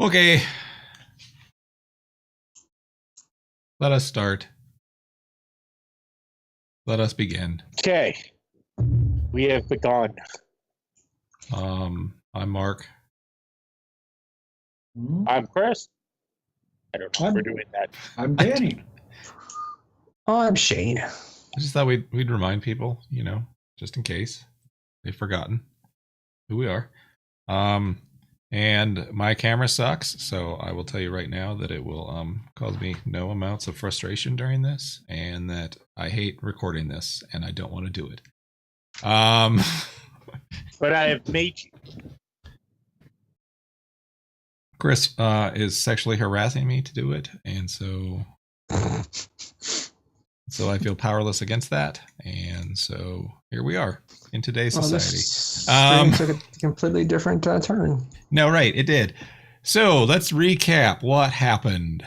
Okay, let us start. Let us begin. Okay, we have begun. I'm Mark. I'm Chris. I don't know if we're doing that. I'm Danny. I'm Shane. I just thought we'd remind people, just in case they've forgotten who we are. And my camera sucks, so I will tell you right now that it will cause me no amounts of frustration during this, and that I hate recording this, and I don't want to do it. But I have made you. Chris is sexually harassing me to do it, and so I feel powerless against that, and so here we are in today's society. This took a completely different turn. No, right, it did. So let's recap what happened.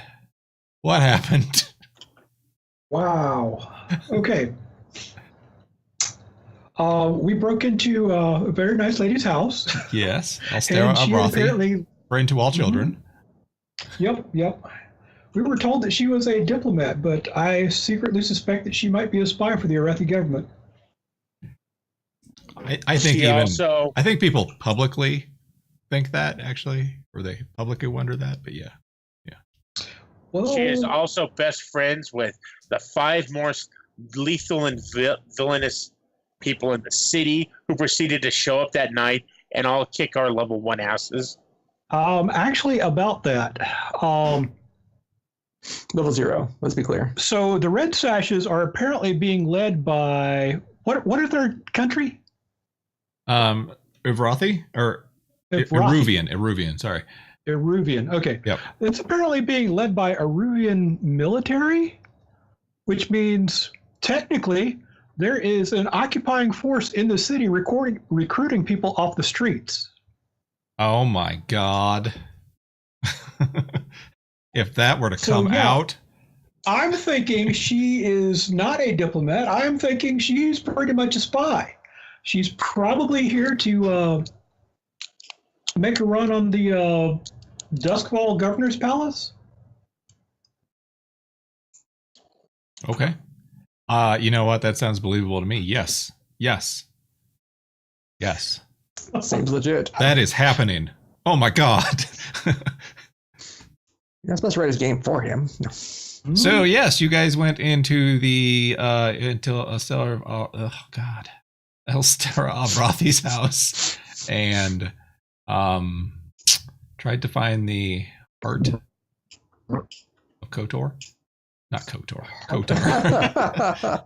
What happened? Wow. Okay. We broke into a very nice lady's house. Yes, Elstera And she Avrathi, apparently, friend to all children. yep. We were told that she was a diplomat, but I secretly suspect that she might be a spy for the Arathi government. I think I think people publicly think that, actually, or they publicly wonder that, but yeah. Well, She is also best friends with the 5 most lethal and villainous people in the city who proceeded to show up that night and all kick our level 1 asses. actually, about that. Level 0, let's be clear. So the Red Sashes are apparently being led by what is their country? Ivrathi? Or Ivrathi. Eruvian, sorry. Eruvian. Okay. Yep. It's apparently being led by Eruvian military, which means technically there is an occupying force in the city recruiting people off the streets. Oh my God. If that were to come out. I'm thinking she is not a diplomat. I'm thinking she's pretty much a spy. She's probably here to make a run on the Duskwall Governor's Palace. Okay. You know what? That sounds believable to me. Yes. Seems legit. That is happening. Oh my God. You're not supposed to write his game for him. No. So yes, you guys went into the Elstera Avrathi's house and tried to find the heart of KOTOR. Not KOTOR. KOTOR.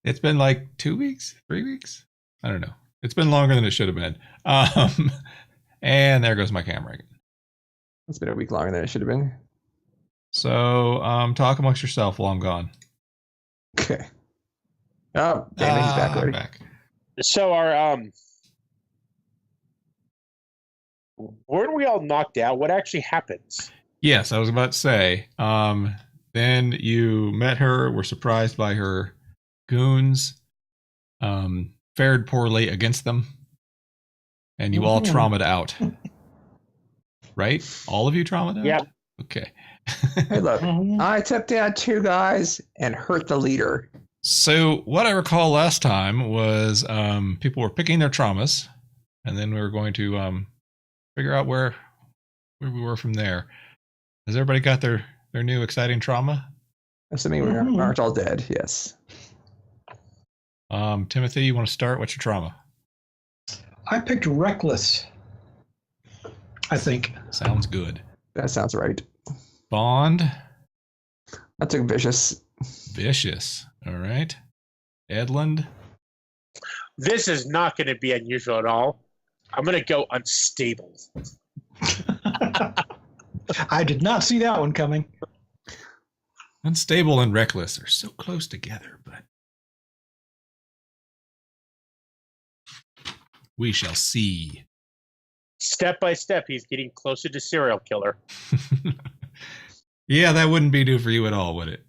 It's been like 2 weeks, 3 weeks. I don't know. It's been longer than it should have been. And there goes my camera again. It's been a week longer than it should have been. So talk amongst yourself while I'm gone. Okay. Oh, damn it, he's back already. Back. So our weren't we all knocked out? What actually happens? Yes, I was about to say. Then you met her, were surprised by her goons, fared poorly against them, and you all traumatized out. Right? All of you traumatized out? Yeah. Okay. Hey, look, I took down 2 guys and hurt the leader. So what I recall last time was people were picking their traumas, and then we were going to figure out where we were from there. Has everybody got their new exciting trauma? Assuming we aren't all dead, yes. Timothy, you want to start? What's your trauma? I picked reckless, I think. Sounds good. That sounds right. Bond? I took vicious. Vicious. All right. Edlund? This is not going to be unusual at all. I'm going to go unstable. I did not see that one coming. Unstable and reckless are so close together, but we shall see. Step by step, he's getting closer to serial killer. Yeah, that wouldn't be new for you at all, would it?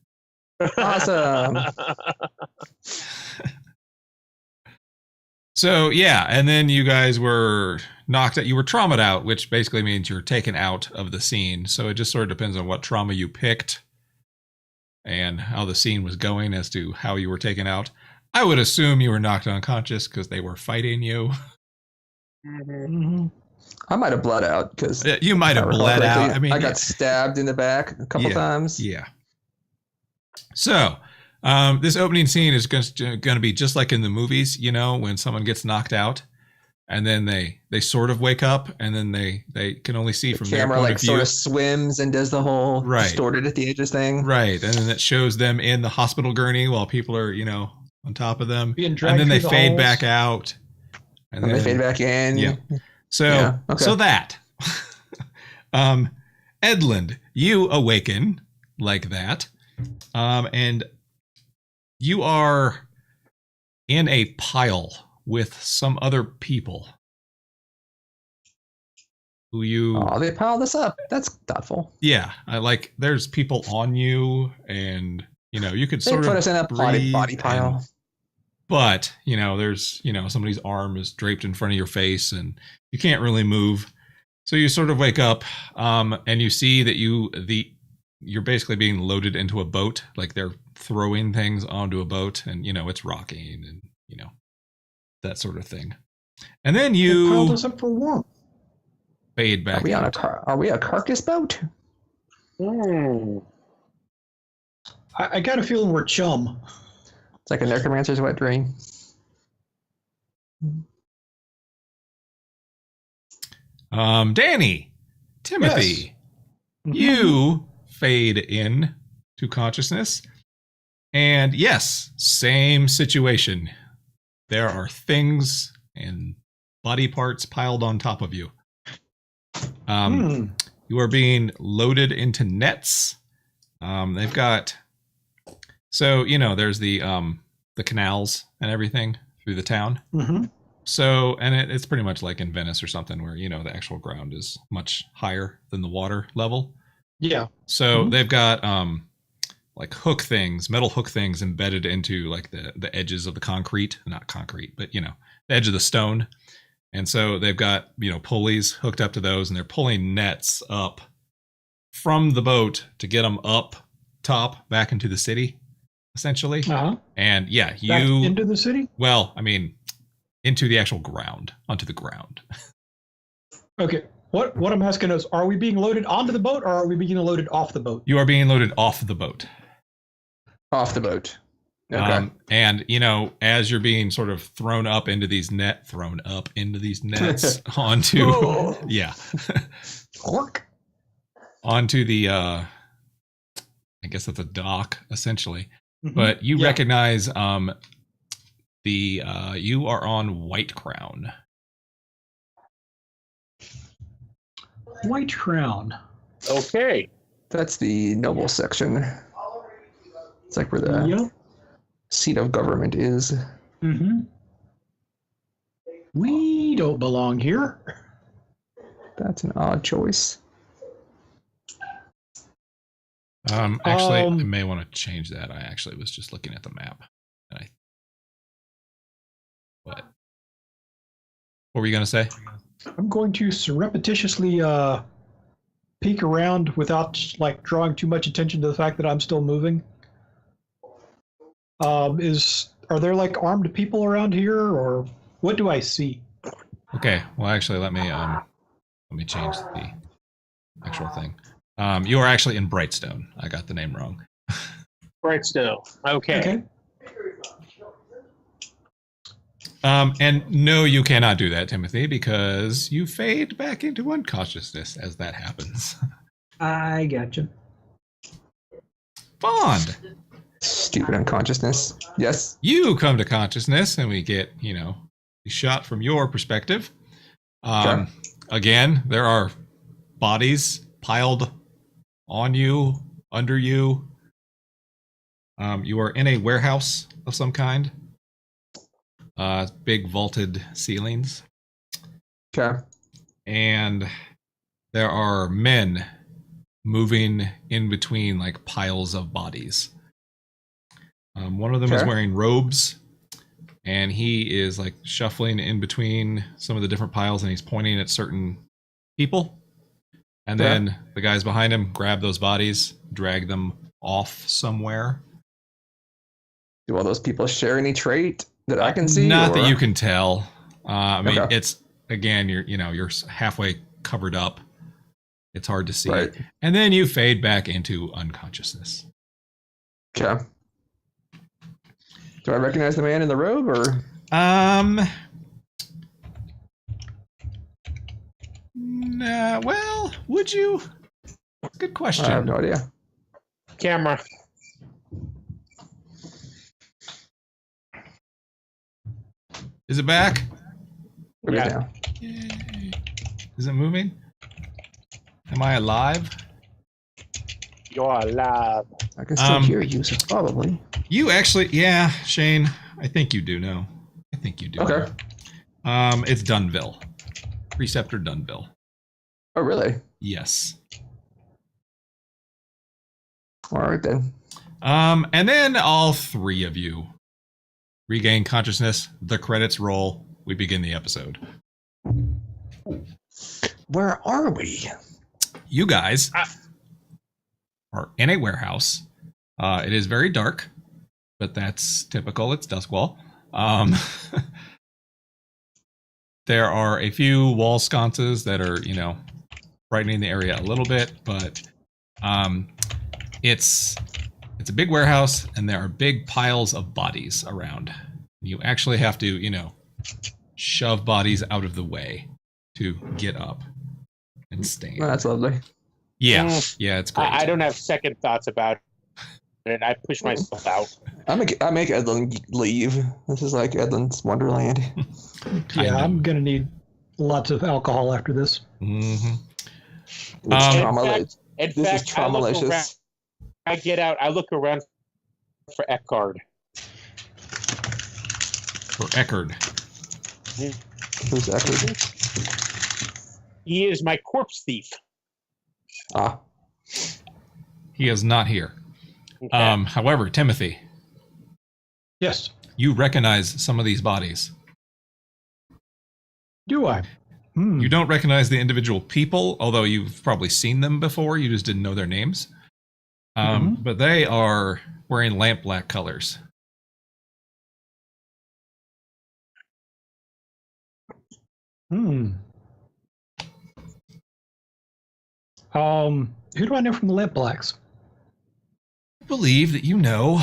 Awesome. So yeah, and then you guys were knocked out. You were traumatized out, which basically means you're taken out of the scene. So it just sort of depends on what trauma you picked and how the scene was going as to how you were taken out. I would assume you were knocked unconscious because they were fighting you. Mhm. I might have bled out because You might have bled out. I mean, I got stabbed in the back a couple times. Yeah. So, this opening scene is going to be just like in the movies, you know, when someone gets knocked out and then they sort of wake up and then they can only see from their camera point like of view. sort of swims and does the whole Right. distorted at the edges thing. Right. And then it shows them in the hospital gurney while people are, you know, on top of them. Being And dragged then they through the fade halls. back out. And they fade back in. Yeah. So, Yeah, okay. so that, Edlund, you awaken like that, and you are in a pile with some other people who you. Oh, they piled this up. That's thoughtful. Yeah, I like. There's people on you, and you know you could They sort put of us in a breathe body pile. but you know there's somebody's arm is draped in front of your face and you can't really move, so you sort of wake up and you see that you're basically being loaded into a boat, like they're throwing things onto a boat and you know it's rocking and you know that sort of thing, and then They piled you us up for warmth. fade back. Are we a carcass boat? I got a feeling we're chum. It's like a necromancer's wet dream. Danny, Timothy, Yes. you fade in to consciousness, and yes, same situation. There are things and body parts piled on top of you. You are being loaded into nets. They've got, so you know, there's the canals and everything through the town. Mm-hmm. So, and it's pretty much like in Venice or something where, you know, the actual ground is much higher than the water level. Yeah. So they've got like hook things, metal hook things embedded into like the edges of the concrete, not concrete, but you know, the edge of the stone. And so they've got, you know, pulleys hooked up to those and they're pulling nets up from the boat to get them up top back into the city, essentially. Uh-huh. And yeah, Back into the city? well, I mean, into the actual ground, onto the ground. Okay. What I'm asking is, are we being loaded onto the boat or are we being loaded off the boat? You are being loaded off the boat. Off the boat. Okay. And you know, as you're being sort of thrown up into these nets onto, Oh. yeah, Hork. onto the, I guess that's a dock essentially. Mhm. But you Yeah. recognize, you are on White Crown. White Crown. Okay. That's the noble section. It's like where the Yep. seat of government is. Mm-hmm. We don't belong here. That's an odd choice. Actually, I may want to change that. I actually was just looking at the map. And what were you going to say? I'm going to surreptitiously peek around without like drawing too much attention to the fact that I'm still moving. Are there like armed people around here, or what do I see? Okay. Well, actually, let me change the actual thing. You are actually in Brightstone. I got the name wrong. Brightstone. Okay. Okay. And no, you cannot do that, Timothy, because you fade back into unconsciousness as that happens. I gotcha. Bond, Stupid unconsciousness. Yes. you come to consciousness, and we get, you know, the shot from your perspective. Sure. Again, there are bodies piled on you, under you. You are in a warehouse of some kind. Big vaulted ceilings. Okay. And there are men moving in between like piles of bodies. One of them is Okay. wearing robes, and he is like shuffling in between some of the different piles, and he's pointing at certain people. And then the guys behind him grab those bodies, drag them off somewhere. Do all those people share any trait that I can see? Not that you can tell. I mean, Okay. it's again, you're halfway covered up. It's hard to see. Right. And then you fade back into unconsciousness. Okay. Do I recognize the man in the robe, or? Nah, well, would you? Good question. I have no idea. Camera. Is it back? It is Yeah. now. Yay. Is it moving? Am I alive? You're alive. I can still hear you, so probably. You actually, yeah, Shane. I think you do know. I think you do. Okay. It's Dunville. Preceptor Dunville. Oh, really? Yes. All right, then. And then all three of you regain consciousness. The credits roll. We begin the episode. Where are we? You guys are in a warehouse. It is very dark, but that's typical. It's Duskwall. There are a few wall sconces that are, brightening the area a little bit, but it's a big warehouse, and there are big piles of bodies around. You actually have to, shove bodies out of the way to get up and stand. Oh, that's lovely. Yeah, yeah, it's great. I don't have second thoughts about it. I push myself out. I make Edlin leave. This is like Edlin's Wonderland. Yeah, I'm going to need lots of alcohol after this. Mm-hmm. In This is fact, I look around, traumalicious. I get out. I look around for Eckhard. For Eckerd. Who's Eckerd? He is my corpse thief. Ah, He is not here. Okay. However, Timothy, Yes. you recognize some of these bodies. Do I? You don't recognize the individual people, although you've probably seen them before. You just didn't know their names. But they are wearing lampblack colors. Who do I know from the Lamp Blacks? I believe that you know.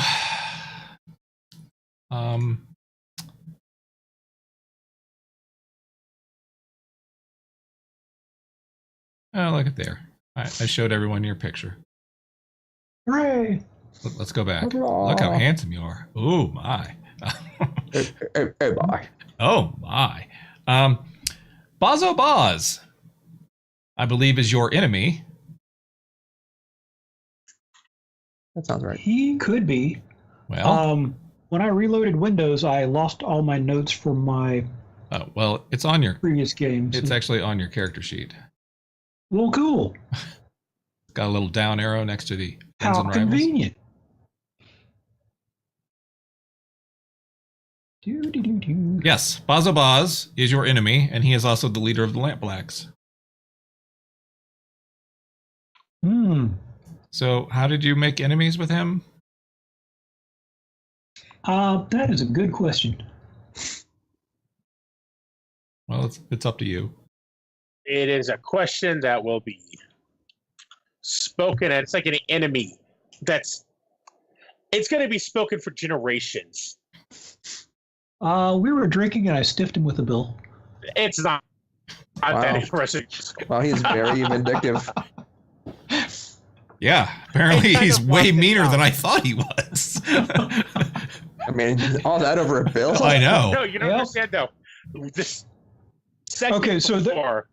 Oh, look at there. I showed everyone your picture. Hooray! Let's go back. Look how handsome you are. Oh, my. hey, bye. Oh, my. Bazo Baz, I believe, is your enemy. That sounds right. He could be. Well, When I reloaded Windows, I lost all my notes from my oh, well, it's on your. previous games. It's actually on your character sheet. Well, cool. Got a little down arrow next to the Ends How and Rivals. convenient. Do-do-do-do. Yes, Bazo Baz is your enemy, and he is also the leader of the Lamp Blacks. So, how did you make enemies with him? That is a good question. Well, it's up to you. It is a question that will be spoken. It's like an enemy. It's going to be spoken for generations. We were drinking and I stiffed him with a bill. It's not Wow. that interesting. Wow, he's very vindictive. Yeah, apparently I he's kind of way walked it meaner down. than I thought he was. I mean, all that over a bill? I know. No, you don't Yep. understand though. This second Okay, so before,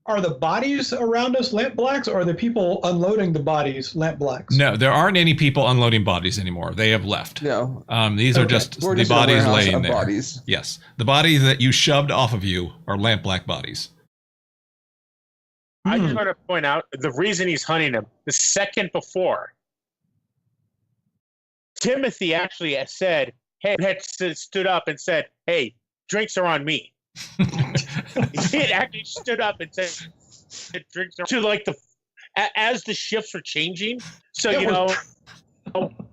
Are the bodies around us Lamp Blacks, or are the people unloading the bodies Lamp Blacks? No, there aren't any people unloading bodies anymore. They have left. No. These are Okay. just We're the just in a bodies warehouse laying of there. bodies. Yes, the bodies that you shoved off of you are lamp black bodies. I just want to point out the reason he's hunting him. The second before, Timothy actually said, had stood up and said, "Hey, drinks are on me." It actually stood up and said, "Drinks are," to like as the shifts were changing. So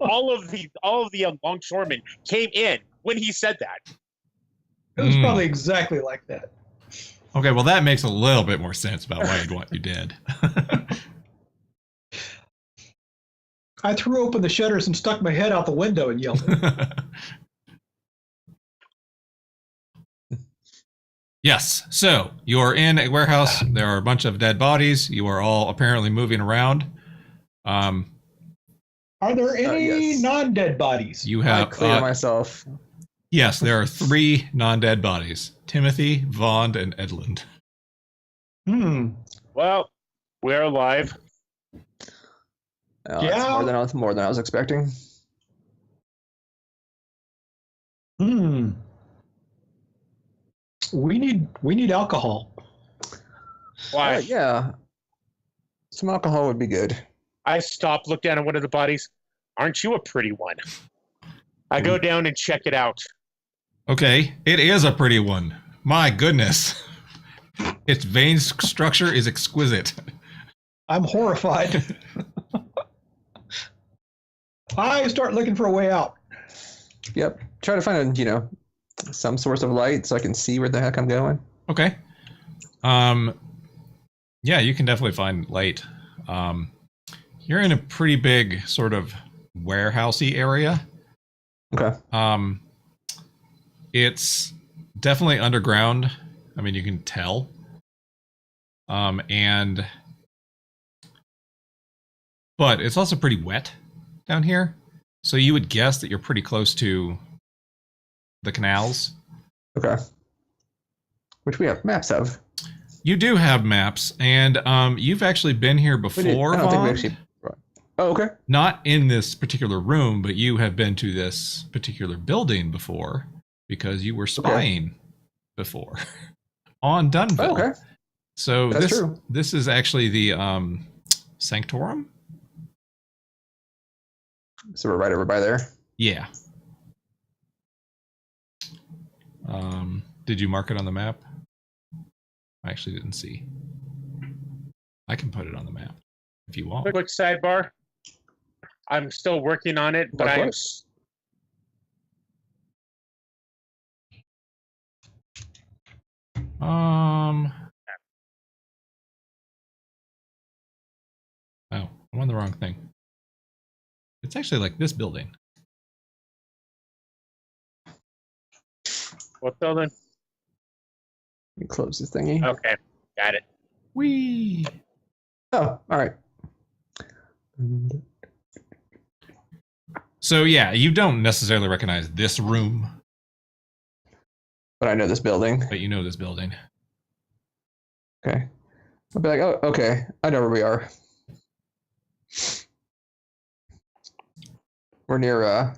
all of the longshoremen came in when he said that. It was probably exactly like that. Okay, well that makes a little bit more sense about why you'd want you dead. I threw open the shutters and stuck my head out the window and yelled. Yes, so you're in a warehouse. There are a bunch of dead bodies. You are all apparently moving around. Are there any non-dead bodies? You have I clear myself. Yes, there are 3 non-dead bodies: Timothy, Vaughn, and Edlund. Well, we're alive. That's more than I was expecting. We need alcohol. Why? Yeah. Some alcohol would be good. I stopped, looked down at one of the bodies. Aren't you a pretty one? I go down and check it out. Okay, it is a pretty one. My goodness. Its vein structure is exquisite. I'm horrified. I start looking for a way out. Yep. Try to find some source of light so I can see where the heck I'm going. Okay. Yeah, you can definitely find light. You're in a pretty big sort of warehousey area. Okay. It's definitely underground. I mean, you can tell. But it's also pretty wet down here. So you would guess that you're pretty close to the canals. Okay. Which we have maps of. You do have maps, and you've actually been here before. I don't think we actually. Oh, okay. Not in this particular room, but you have been to this particular building before because you were spying before on Dunville. Oh, okay. So That's true. This is actually the Sanctorum. So we're right over by there. Yeah. Did you mark it on the map? I actually didn't see. I can put it on the map if you want. Quick sidebar. I'm still working on it, but Oh, I'm on the wrong thing. It's actually like this building. What building? Let me close this thingy. Okay, got it. Whee! Oh, all right. So yeah, you don't necessarily recognize this room, But I know this building. but you know this building. Okay. I'll be like, oh, okay. I know where we are. We're near,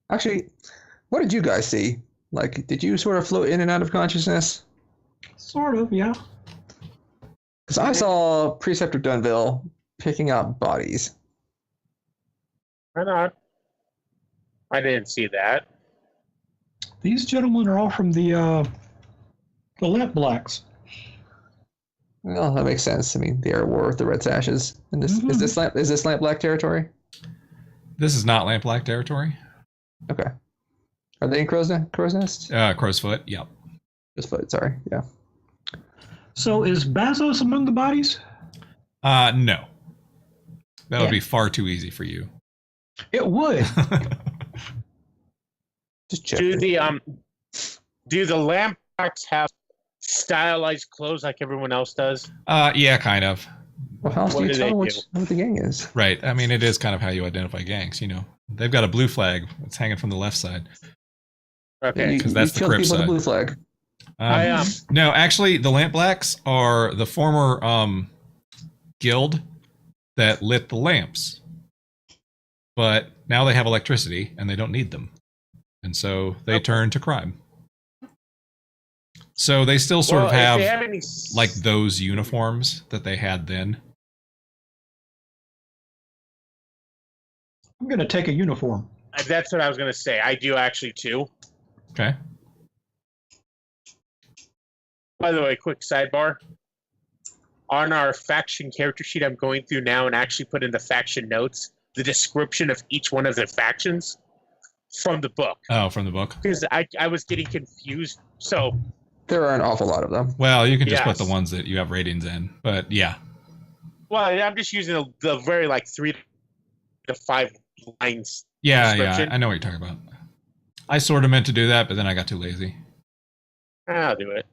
actually, what did you guys see? Like, did you sort of float in and out of consciousness? Sort of, yeah. Because I saw Preceptor Dunville picking up bodies. Why not? I didn't see that. These gentlemen are all from the Lamp Blacks. Well, that makes sense. I mean, they are war with the Red Sashes. And this is this Lamp Black territory? This is not Lampblack territory. Okay. Are they in Crow's Nest? Crow's Foot. Yep. Crow's Foot. Sorry. Yeah. So is Bazos among the bodies? No. That would be far too easy for you. It would. Just check. Do the Lampracks have stylized clothes like everyone else does? Yeah, kind of. Well, how else do What you do they tell do? what the gang is? Right. I mean, it is kind of how you identify gangs, you know. They've got a blue flag. It's hanging from the left side. Okay. Because that's the kill Crip people with side. the blue flag. No, actually, the Lampblacks are the former guild that lit the lamps. But now they have electricity, and they don't need them. And so they turn to crime. So they still sort of if have, they have any like, those uniforms that they had then. I'm going to take a uniform. That's what I was gonna say. I do actually too. Okay. By the way, quick sidebar. On our faction character sheet, I'm going through now and actually put in the faction notes the description of each one of the factions from the book. Oh, from the book. Because I was getting confused. So There are an awful lot of them. Well, you can just Yes. put the ones that you have ratings in. But yeah. well, I'm just using the very like 3 to 5 lines. Yeah, Description. I know what you're talking about. I sort of meant to do that, but then I got too lazy. I'll do it.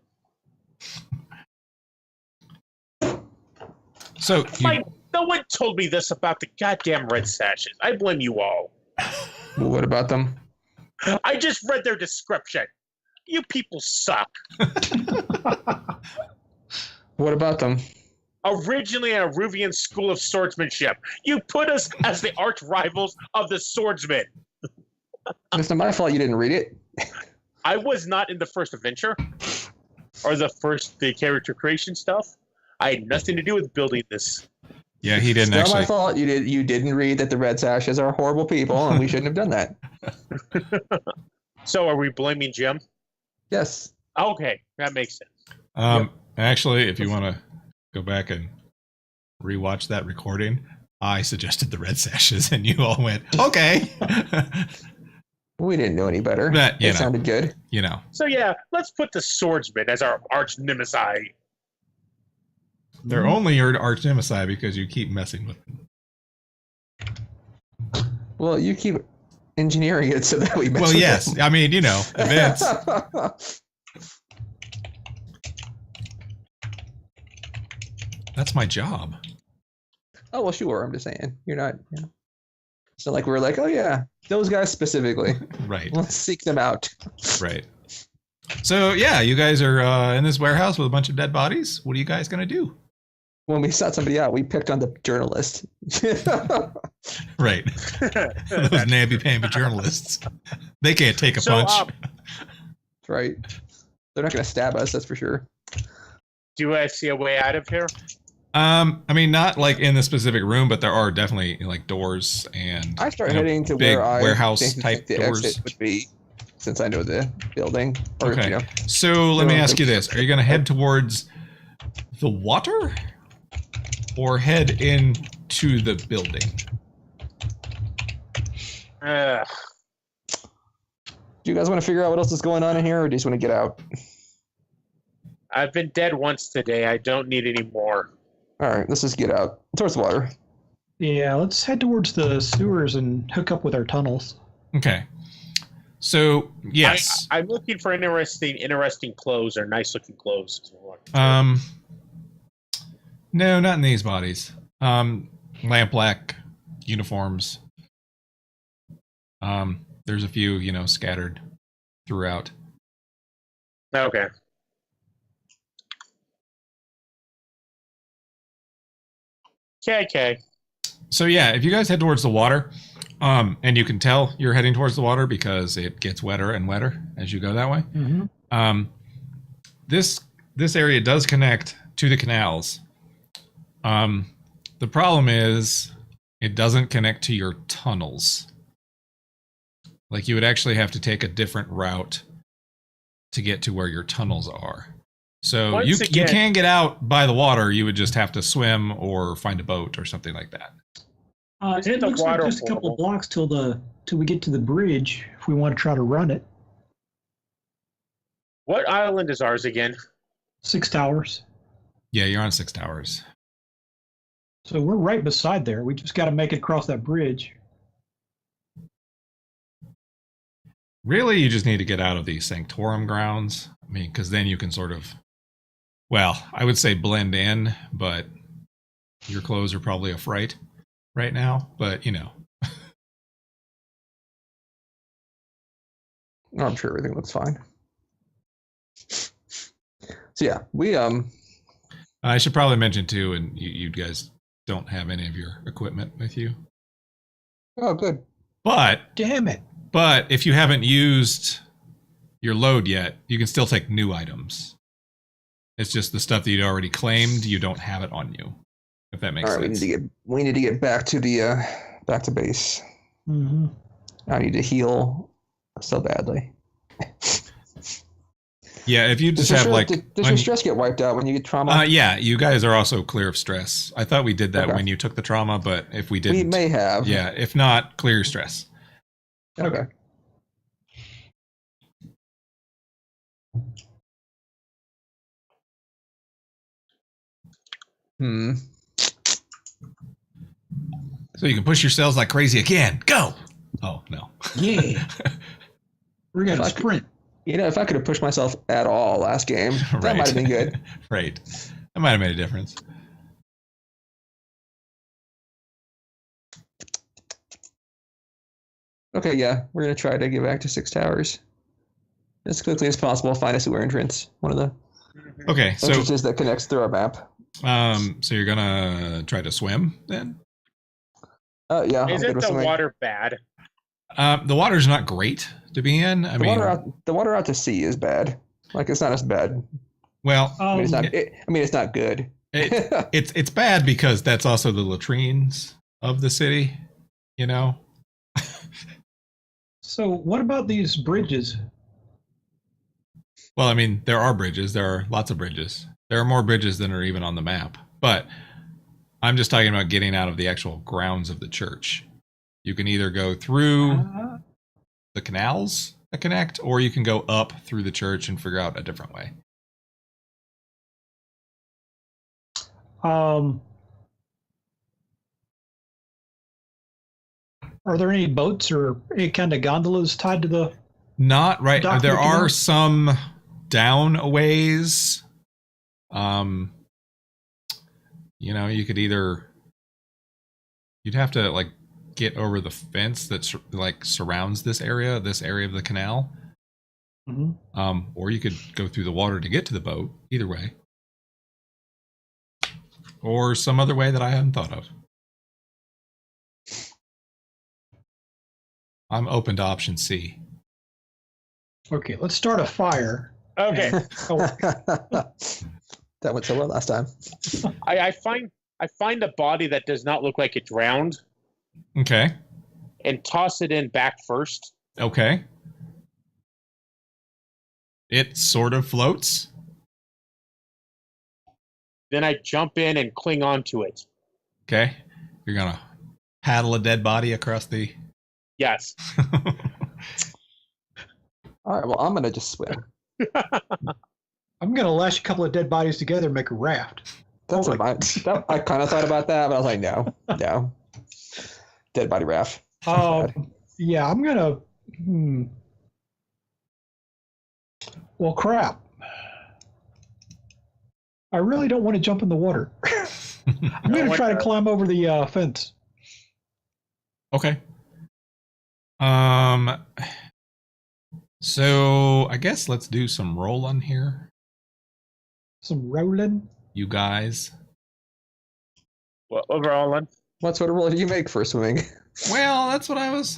So Mike, no one told me this about the goddamn red sashes. I blame you all. Well, what about them? I just read their description. You people suck. What about them? Originally a Ruvian school of swordsmanship. You put us as the arch rivals of the swordsmen. It's not my fault you didn't read it. I was not in the first adventure or the character creation stuff. I had nothing to do with building this. yeah, he It's didn't not my actually. fault you didn't read that the Red Sashes are horrible people and we shouldn't have done that. So are we blaming Jim? Yes. Okay, that makes sense. Actually, if you want to go back and rewatch that recording, I suggested the red sashes, and you all went, "Okay." We didn't know any better. But, you It know. sounded good. You know, So yeah, let's put the swordsman as our arch nemesis. they're only your arch nemesis because you keep messing with them. Well, you keep engineering it so that we mess Well, with yes, them. I mean, you know, events. That's my job. Oh, well, sure. I'm just saying. You're not. Yeah. It's not like we're like, oh, yeah, those guys specifically. Right, Let's seek them out. right. So yeah, you guys are in this warehouse with a bunch of dead bodies. What are you guys gonna do? When we sought somebody out, we picked on the journalist. Right, those namby-pamby journalists. They can't take a So, punch. Right. They're not going to stab us, that's for sure. Do I see a way out of here? I mean, not like in the specific room, but there are definitely like doors and I start you know, heading to big where I warehouse think type the doors. exit would be, since I know the building. Or, Okay. you know, So let me Yeah. ask you this: are you going to head towards the water, or head into the building? do you guys want to figure out what else is going on in here, or do you just want to get out? I've been dead once today. I don't need any more. All right, let's just get out towards the water. Yeah, let's head towards the sewers and hook up with our tunnels. Okay. So yes. I'm looking for interesting clothes or nice looking clothes. No, not in these bodies. Lampblack uniforms. There's a few, you know, scattered throughout. Okay. Okay. So yeah, if you guys head towards the water, and you can tell you're heading towards the water because it gets wetter and wetter as you go that way. Mm-hmm. This area does connect to the canals. The problem is it doesn't connect to your tunnels. Like you would actually have to take a different route to get to where your tunnels are. So Once you again- can get out by the water. You would just have to swim or find a boat or something like that. Is it It the looks like water just a couple portable? of blocks till we get to the bridge if we want to try to run it. What island is ours again? 6 towers. Yeah, you're on 6 towers. So we're right beside there. We just got to make it across that bridge. Really, you just need to get out of the Sanctorum grounds. I mean, because then you can sort of, well, I would say blend in, but your clothes are probably a fright right now. But, you know, No, I'm sure everything looks fine. So yeah, we I should probably mention too, and you guys don't have any of your equipment with you. oh good. But Damn it. if you haven't used your load yet, you can still take new items. It's just the stuff that you'd already claimed, you don't have it on you. If that makes All right, sense. we need to get back to the back to base. Mm-hmm. I need to heal so badly. Yeah, if you just have like... Does your stress get wiped out when you get trauma? Yeah, you guys are also clear of stress. I thought we did that Okay. when you took the trauma, but if we didn't... We may have. Yeah, if not, clear your stress. Okay. So you can push your cells like crazy again. Go! Oh, no. Yeah. We're going to Fuck. sprint. You know, if I could have pushed myself at all last game, that Right. might have been good. Right. That might have made a difference. Okay, yeah, we're gonna try to get back to 6 towers as quickly as possible. Find a sewer entrance, one of the Okay, so entrances that connects through our map. so you're gonna try to swim then? Yeah. I'm Isn't good with the swimming. water bad? The water's not great to be in. I mean, The water out to sea is bad. Like it's not as bad. well, I mean, it's not. it- It's not good. it's bad because that's also the latrines of the city. You know. So what about these bridges? Well, I mean, there are bridges. There are lots of bridges. There are more bridges than are even on the map. But I'm just talking about getting out of the actual grounds of the church. You can either go through the canals that connect, or you can go up through the church and figure out a different way. Are there any boats or any kind of gondolas tied to the? Not right. Dock There of the are canal? some down a ways. You know, you could either you'd have to like get over the fence that like surrounds this area of the canal. Mhm. Or you could go through the water to get to the boat. Either way, or some other way that I hadn't thought of. I'm open to option C. Okay, let's start a fire. Okay. Oh, That went so well last time. I find a body that does not look like it drowned Okay. and toss it in back first. Okay. It sort of floats. Then I jump in and cling onto it. Okay. You're going to paddle a dead body across the. Yes. All right. Well, I'm gonna just swim. I'm gonna lash a couple of dead bodies together and make a raft. That's Oh what I kind of thought about that, but I was like, no. Dead body raft. Yeah, I'm gonna. Well, crap. I really don't want to jump in the water. I'm gonna try to climb over the fence. Okay. So I guess let's do some rolling here, Some rolling. you guys. Well, overall, What sort of roll did you make for swimming? Well, that's what I was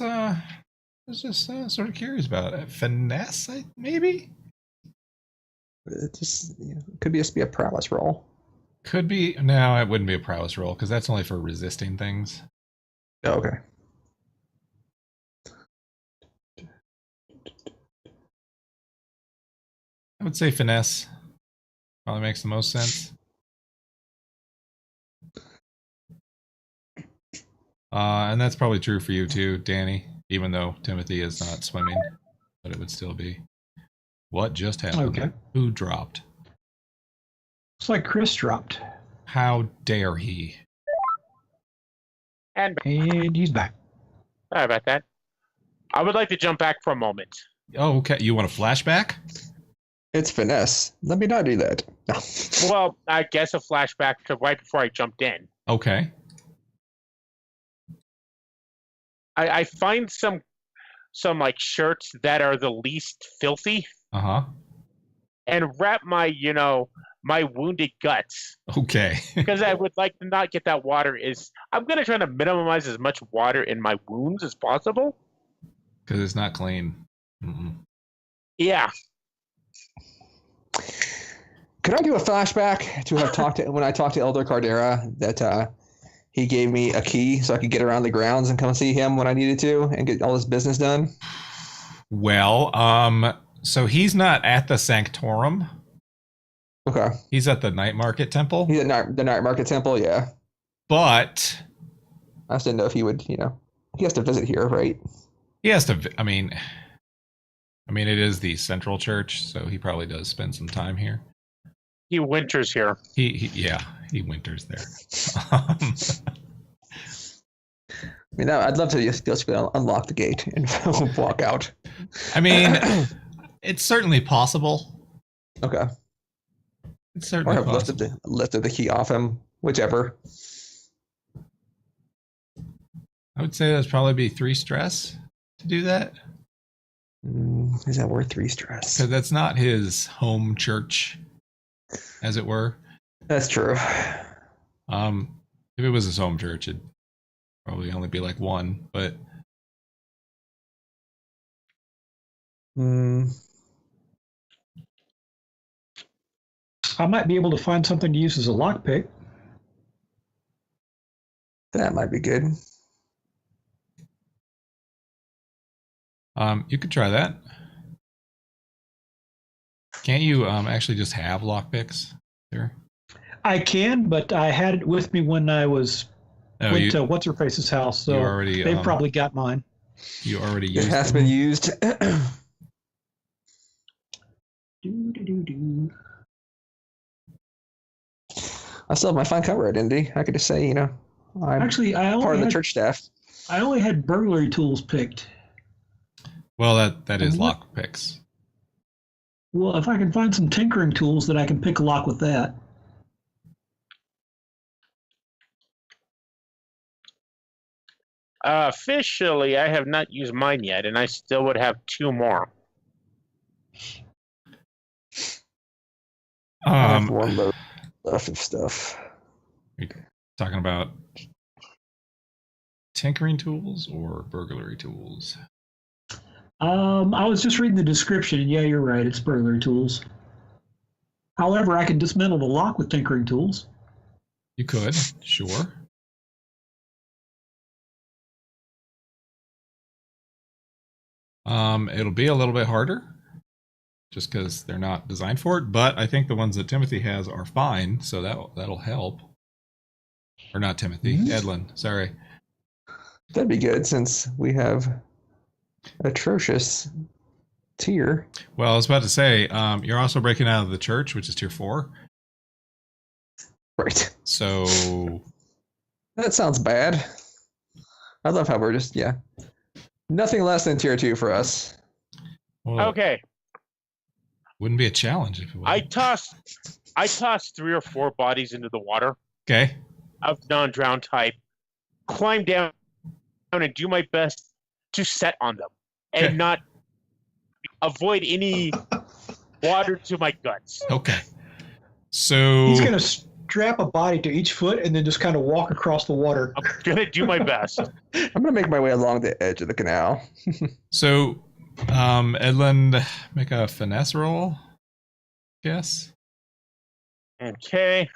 just sort of curious about. Finesse, maybe? It just could be a prowess roll. Could be. No, it wouldn't be a prowess roll because that's only for resisting things. Oh, okay. I would say finesse. Probably makes the most sense. And that's probably true for you too, Danny, even though Timothy is not swimming, but it would still be. What just happened? Okay. Who dropped? Looks like Chris dropped, How dare he? and and he's back. sorry about that. I would like to jump back for a moment. Oh, okay. You want a flashback? It's finesse. Let me not do that. No. Well, I guess a flashback to right before I jumped in. Okay. I find some like shirts that are the least filthy Uh-huh. and wrap my my wounded guts Okay. because I would like to not get that water. I'm gonna try to minimize as much water in my wounds as possible. Because it's not clean. Mm-mm. Yeah. Could I do a flashback to have talked to when I talked to Elder Cardera that he gave me a key so I could get around the grounds and come see him when I needed to and get all this business done. Well, so he's not at the Sanctorum. Okay. He's at the Night Market Temple. He's at the Night Market Temple, yeah. But I just didn't know if he would, he has to visit here, right? he has to. I mean, it is the central church, so he probably does spend some time here. He winters here. He winters there. I mean, I'd love to just unlock the gate and walk out. I mean, it's certainly possible. Okay. It's Or certainly have possible. lifted the key off him, whichever. I would say that'd probably be 3 stress to do that. Is that worth 3 stress? Because that's not his home church, as it were. That's true. If it was his home church, it'd probably only be like 1. But I might be able to find something to use as a lockpick. That might be good. you could try that. Can't you actually just have lockpicks there? I can, but I had it with me when I went to what's her face's house, so they probably got mine. You already It used has them. been used. I still have my fine cover identity. I could just say, I'm Actually, part of the church staff. I only had burglary tools picked. Well, that is lockpicks. Well, if I can find some tinkering tools, that I can pick a lock with that. Officially, I have not used mine yet, and I still would have 2 more. I have one load left of stuff. Talking about tinkering tools or burglary tools? I was just reading the description, and yeah, you're right. It's burglary tools. However, I can dismantle the lock with tinkering tools. You could, sure. It'll be a little bit harder, just because they're not designed for it. But I think the ones that Timothy has are fine, so that'll help. Or not Timothy, Edlin. Sorry. That'd be good since we have atrocious tier. Well, I was about to say, you're also breaking out of the church, which is tier 4. Right. So That sounds bad. I love how we're just, nothing less than tier 2 for us. well, Okay, wouldn't be a challenge if it was. I tossed 3 or 4 bodies into the water Okay. of non-drown type, climb down and do my best to set on them and Okay. not avoid any water to my guts. Okay. So He's going to strap a body to each foot and then just kind of walk across the water. I'm gonna do my best. I'm going to make my way along the edge of the canal. Edlin, make a finesse roll. Yes. Okay.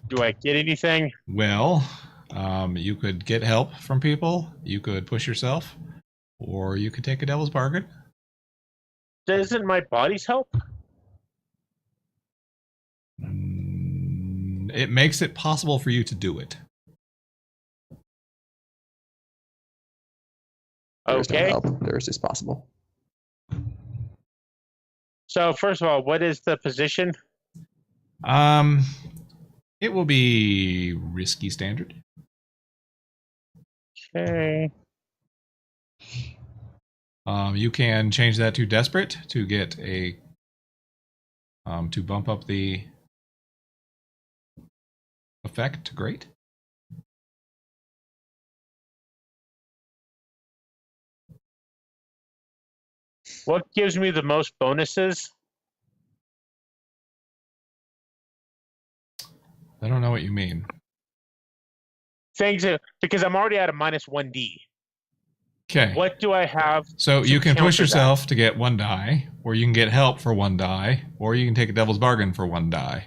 Do I get anything? Well, you could get help from people. You could push yourself, or you could take a devil's bargain. Doesn't my bodies help? It makes it possible for you to do it. There's no Okay. help. There's is possible. So first of all, what is the position? It will be risky standard. Okay. You can change that to desperate to get a to bump up the effect to great. What gives me the most bonuses? I don't know what you mean. Things because I'm already at a -1D. Okay. What do I have? So to you can push counter that? yourself to get 1 die, or you can get help for 1 die, or you can take a devil's bargain for 1 die.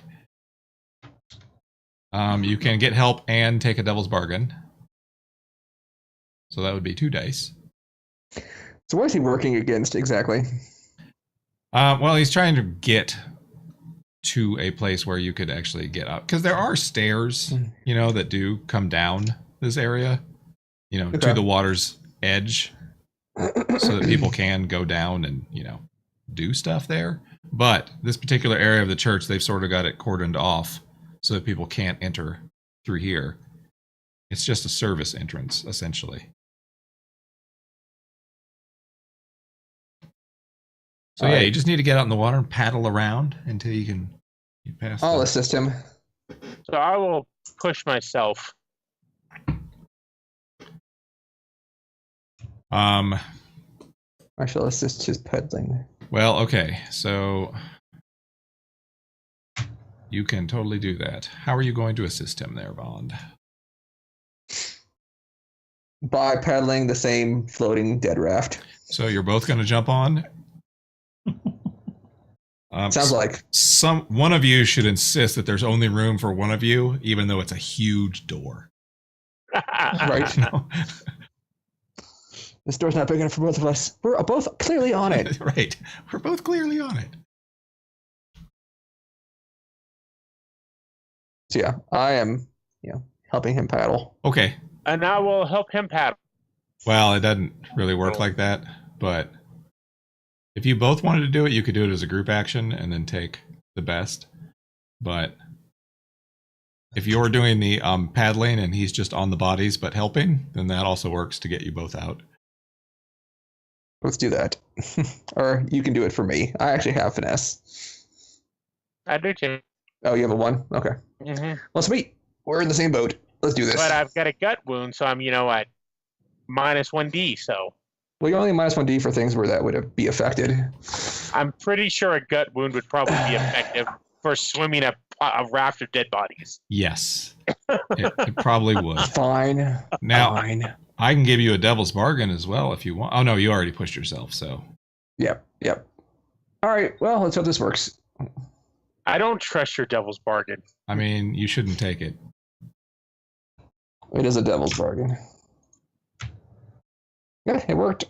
You can get help and take a devil's bargain. So that would be 2 dice. So what is he working against exactly? Well, he's trying to get to a place where you could actually get up. Because there are stairs, that do come down this area, to the water's edge. So that people can go down and, do stuff there. But this particular area of the church, they've sort of got it cordoned off so that people can't enter through here. It's just a service entrance, essentially. So yeah, you just need to get out in the water and paddle around until you can pass. I'll assist him. So I will push myself. I shall assist his peddling. Well, okay, so you can totally do that. How are you going to assist him there, Bond? By peddling the same floating dead raft. So you're both going to jump on? Sounds like one of you should insist that there's only room for one of you, even though it's a huge door. Right. This door's not big enough for both of us. We're both clearly on it. Right. We're both clearly on it. So yeah, I am, helping him paddle. Okay. And I will help him paddle. Well, it doesn't really work like that, but if you both wanted to do it, you could do it as a group action and then take the best. But if you're doing the paddling and he's just on the bodies but helping, then that also works to get you both out. Let's do that. Or you can do it for me. I actually have finesse. I do too. Oh, you have a 1? Okay. Mm-hmm. Well, sweet. We're in the same boat. Let's do this. But I've got a gut wound, so I'm, at -1d, so. Well, you're only -1d for things where that would be affected. I'm pretty sure a gut wound would probably be effective for swimming a raft of dead bodies. Yes. It probably would. Fine. Now, Fine. I can give you a devil's bargain as well if you want. Oh, no, you already pushed yourself, so. Yep. All right, well, let's hope this works. I don't trust your devil's bargain. I mean, you shouldn't take it. It is a devil's bargain. Yeah, it worked.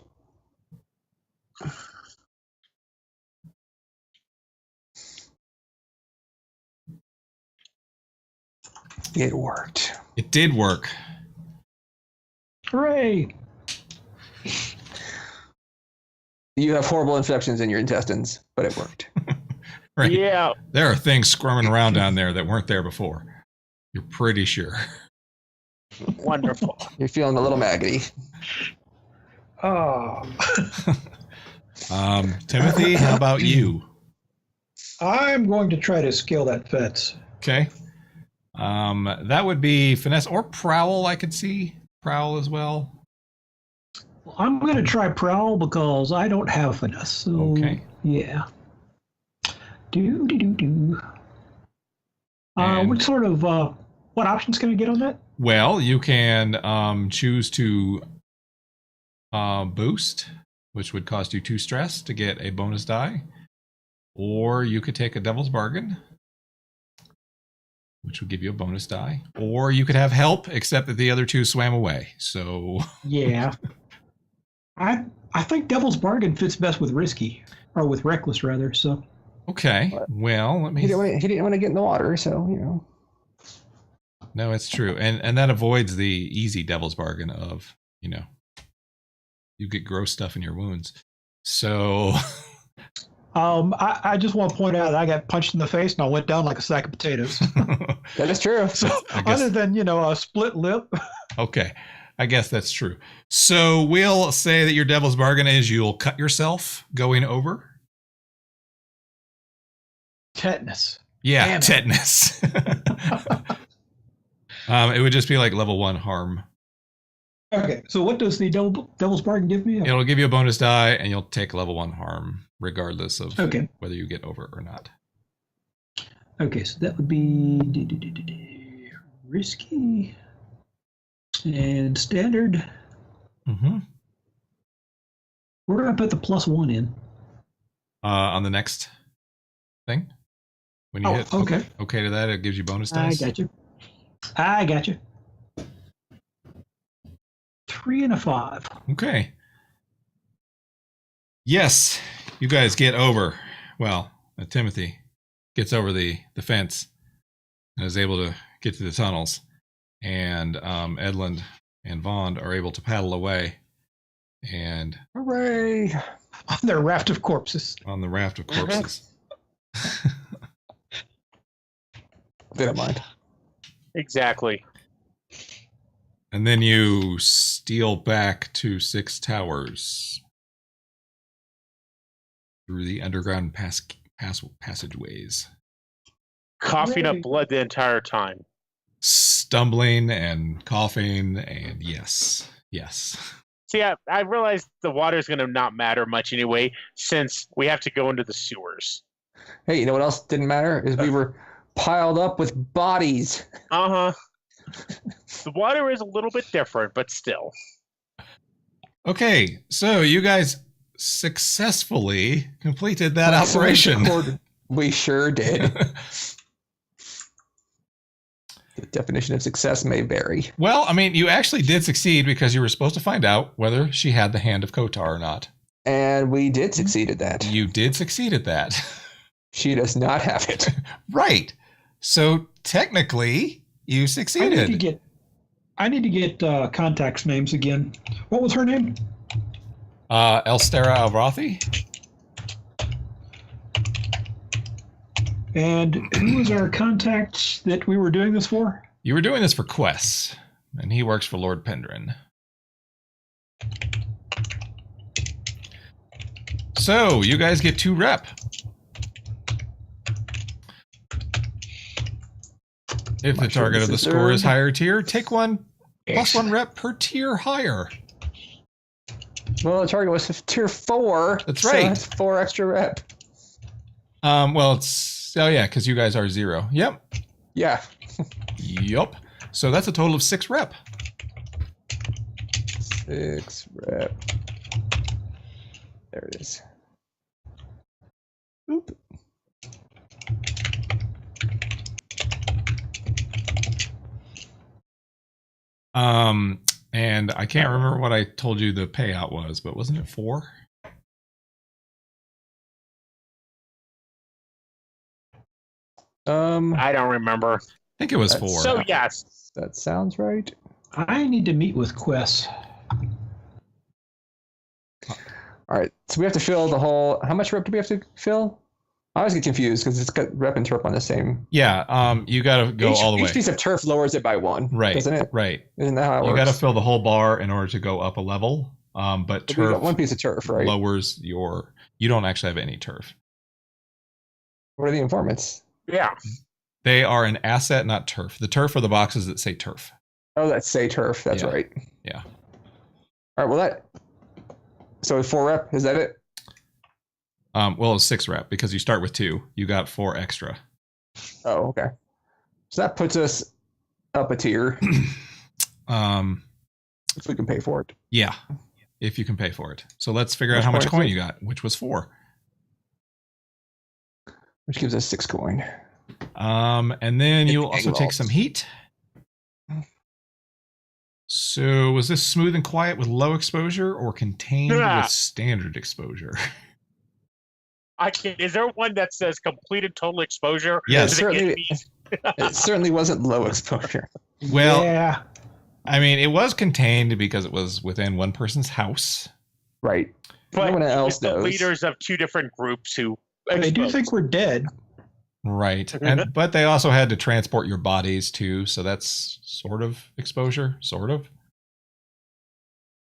It worked. It did work. Hooray! You have horrible infections in your intestines, but it worked. Right. Yeah. There are things squirming around down there that weren't there before. You're pretty sure. Wonderful. You're feeling a little maggoty. Oh. Timothy, how about you? I'm going to try to scale that fence. Okay. That would be finesse or prowl, I could see. Prowl as well. I'm going to try prowl because I don't have finesse. So, Okay. Yeah. Do. And- What sort of what options can I get on that? Well, you can choose to boost, which would cost you 2 stress to get a bonus die. Or you could take a devil's bargain, which would give you a bonus die. Or you could have help, except that the other 2 swam away. So Yeah. I think devil's bargain fits best with risky, or with reckless rather. So. okay. Well, let me. He didn't want to get in the water, so No, it's true, and that avoids the easy devil's bargain of you get gross stuff in your wounds. So. I just want to point out that I got punched in the face and I went down like a sack of potatoes. that is true. So I guess- other than a split lip. Okay, I guess that's true. So we'll say that your devil's bargain is you'll cut yourself going over. Tetanus. Yeah, Damn it. tetanus. It would just be like level 1 harm. Okay, so what does the devil's bargain give me? It'll give you a bonus die, and you'll take level 1 harm, regardless of Okay. whether you get over or not. Okay, so that would be risky and standard. Mm-hmm. Where do I put the +1 in? On the next thing, when you Oh, hit okay. okay to that, it gives you bonus I dice. got you. I got you. 3 and a 5. Okay. Yes, you guys get over. Well, Timothy gets over the fence and is able to get to the tunnels. And Edlund and Vaughn are able to paddle away. And Hooray! On their raft of corpses. on the raft of corpses. They don't mind. Exactly. And then you steal back to Six Towers through the underground passageways, Coughing up Hooray. blood the entire time. stumbling and coughing, and yes. See, I realized the water's going to not matter much anyway, since we have to go into the sewers. Hey, you know what else didn't matter? Is we were piled up with bodies. Uh-huh. The water is a little bit different, but still. Okay, so you guys successfully completed that That's operation. recorded. We sure did. The definition of success may vary. Well, I mean, you actually did succeed because you were supposed to find out whether she had the hand of Kotar or not. And we did succeed at that. You did succeed at that. She does not have it. Right. So technically, you succeeded. I need to get contacts names again. What was her name? Elstera Alvrathi. And who was our contact that we were doing this for? You were doing this for Quest, and he works for Lord Pendrin. So, you guys get 2 rep. If the Not sure target this of the is score is earned. higher tier, take 1 plus 1 rep per tier higher. Well, the target was tier 4. That's so right. that's 4 extra rep. Well, it's because you guys are 0. Yep. Yeah. Yup. So that's a total of 6 rep. 6 rep. There it is. Oop. And I can't remember what I told you the payout was, but wasn't it 4? I don't remember. I think it was That's 4. So, yes. That sounds right. I need to meet with Quest. All right. So we have to fill the whole. How much rep do we have to fill? I always get confused because it's got rep and turf on the same. Yeah, you got to go all the way. Each piece of turf lowers it by 1. Right. Doesn't it? Right. Isn't that how it You works? got to fill the whole bar in order to go up a level. But But we turf got 1 piece of turf, right? lowers your. You don't actually have any turf. What are the informants? Yeah. They are an asset, not turf. The turf are the boxes that say turf. Oh, that's say turf. That's Yeah. right. Yeah. All right. Well, that. So 4 rep. Is that it? Well, it's 6 rep because you start with 2. You got 4 extra. Oh, okay. So that puts us up a tier if we can pay for it. Yeah, if you can pay for it. So let's figure out Which how much coin is coin it? you got, which was 4. Which gives us 6 coin. And then you'll It's also take some heat. So was this smooth and quiet with low exposure or contained Yeah. with standard exposure? Is there one that says complete and total exposure? Yes. to the Certainly- enemies? It certainly wasn't low exposure. Well, yeah. I mean, it was contained because it was within one person's house. Right. But no one it else was the knows. leaders of 2 different groups who. They do exposed. think we're dead. Right. But they also had to transport your bodies too, so that's sort of exposure, sort of.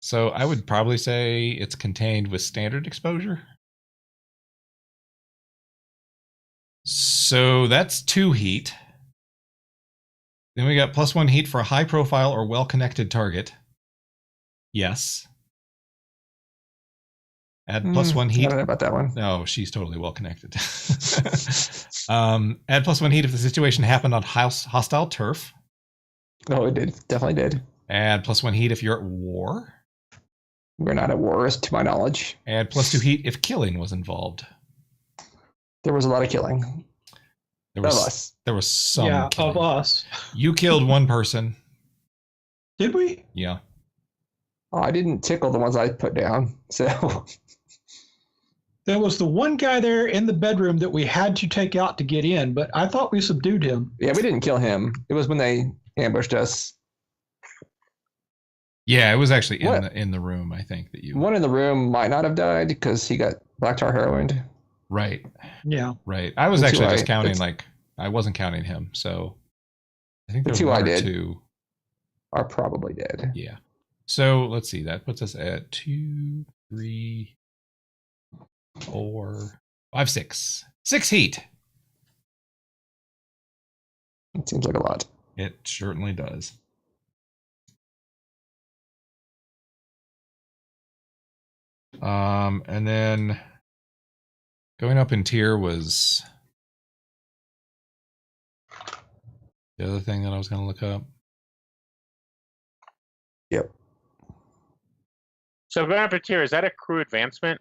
So I would probably say it's contained with standard exposure. So that's 2 heat. Then we got +1 heat for a high profile or well-connected target. Yes. Add +1 I heat. don't know about that one. No, she's totally well connected. Add +1 heat if the situation happened on hostile turf. Oh, it did. Definitely did. Add +1 heat if you're at war. We're not at war, to my knowledge. Add +2 heat if killing was involved. There was a lot of killing. There Of was us. there was some yeah, killing. of us. You killed one person. Did we? Yeah. Oh, I didn't tickle the ones I put down. So There was the one guy there in the bedroom that we had to take out to get in, but I thought we subdued him. yeah, we didn't kill him. It was when they ambushed us. Yeah, it was actually What? in the room, I think, that you One in the room might not have died because he got black tar heroined. Right. Yeah. Right. I was The actually two just I- counting that's- I wasn't counting him, so I think The there was two I one or did. two. Are probably dead. Yeah. So let's see. That puts us at 2, 3, 4, 5, 6. 6 heat. It seems like a lot. It certainly does. And then going up in tier was the other thing that I was going to look up. Yep. So going up a tier, is that a crew advancement?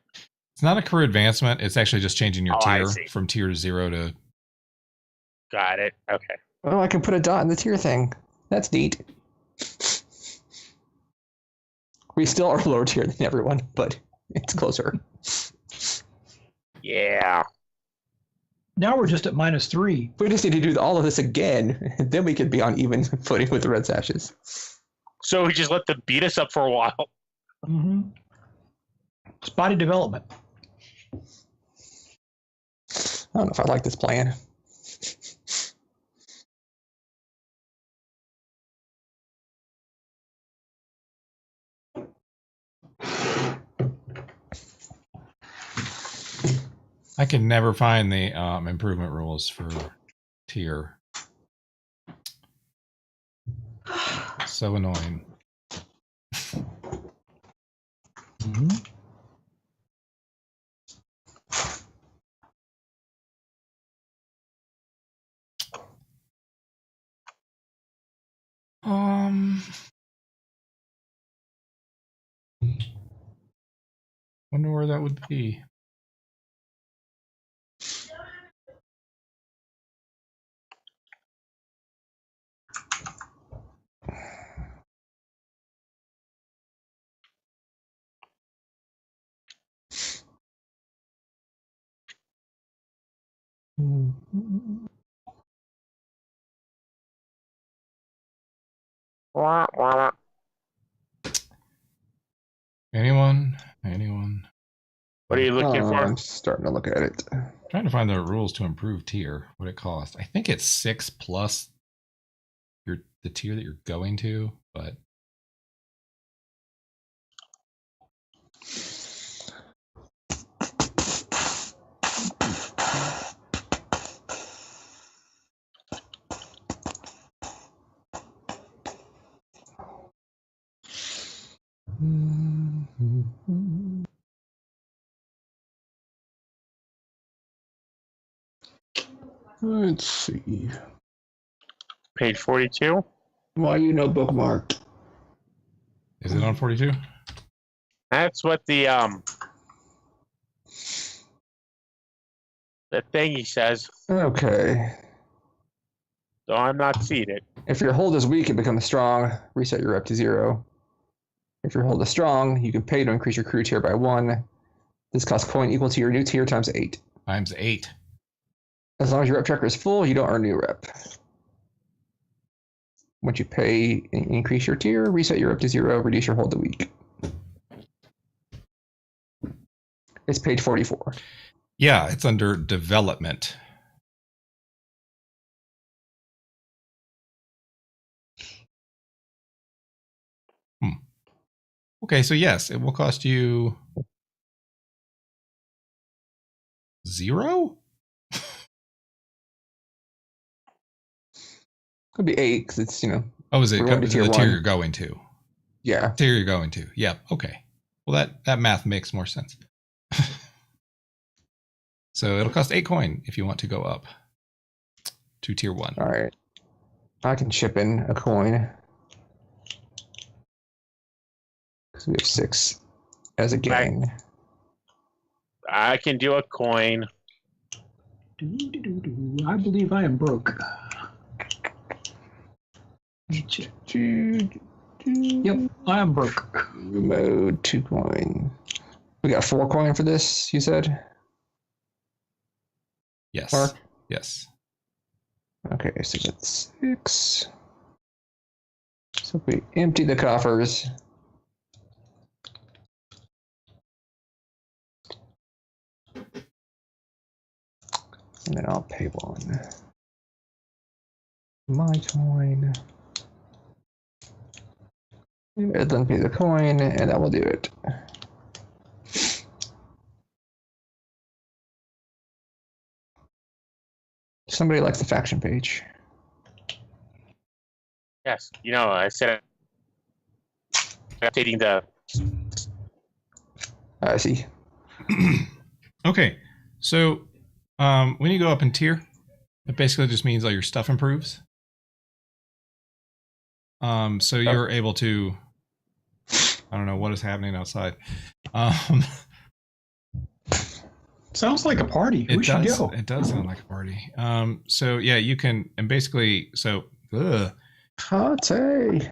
It's not a career advancement. It's actually just changing your Oh, I tier see. from tier 0 to. Got it. Okay. Oh, I can put a dot in the tier thing. That's neat. We still are lower tier than everyone, but it's closer. Yeah. Now we're just at -3. We just need to do all of this again, and then we could be on even footing with the Red Sashes. So we just let them beat us up for a while. Mm-hmm. It's body development. I don't know if I like this plan. I can never find the improvement rules for tier. So annoying. Mm-hmm. Wonder where that would be. Wah, wah. Anyone? Anyone? What are you looking for? I'm starting to look at it. Trying to find the rules to improve tier. What it costs? I think it's 6 plus the tier that you're going to, but Let's see. Page 42. Why you no bookmarked? is it on 42? That's what the thing he says. Okay. So I'm not seeing it. If your hold is weak, it becomes strong. Reset your rep to 0. If your hold is strong, you can pay to increase your crew tier by 1. This costs coin equal to your new tier times 8. Times 8. As long as your rep tracker is full, you don't earn new rep. Once you pay and increase your tier, reset your rep to 0, reduce your hold to weak. It's page 44. Yeah, it's under development. Okay, so yes, it will cost you 0? Could be 8 because it's, Oh, is it We're going to the tier tier 1. you're going to? yeah. Tier you're going to. Yep. Okay. Well, that math makes more sense. So it'll cost 8 coin if you want to go up to tier 1. All right. I can chip in a coin. Because we have 6 as a gang. I can do a coin. I believe I am broke. Let me check. Yep, I am broke. Mode 2 coin. We got 4 coin for this, you said? Yes. Mark? Yes. Okay, so that's 6. So if we empty the coffers. And then I'll pay 1. My coin. And then pay the coin, and that will do it. Somebody likes the faction page. Yes. I said updating the. I see. Okay. So when you go up in tier, it basically just means all your stuff improves. So you're able to, I don't know what is happening outside. Sounds like a party. We should go. It does sound like a party. So yeah, you can, and basically, Hate.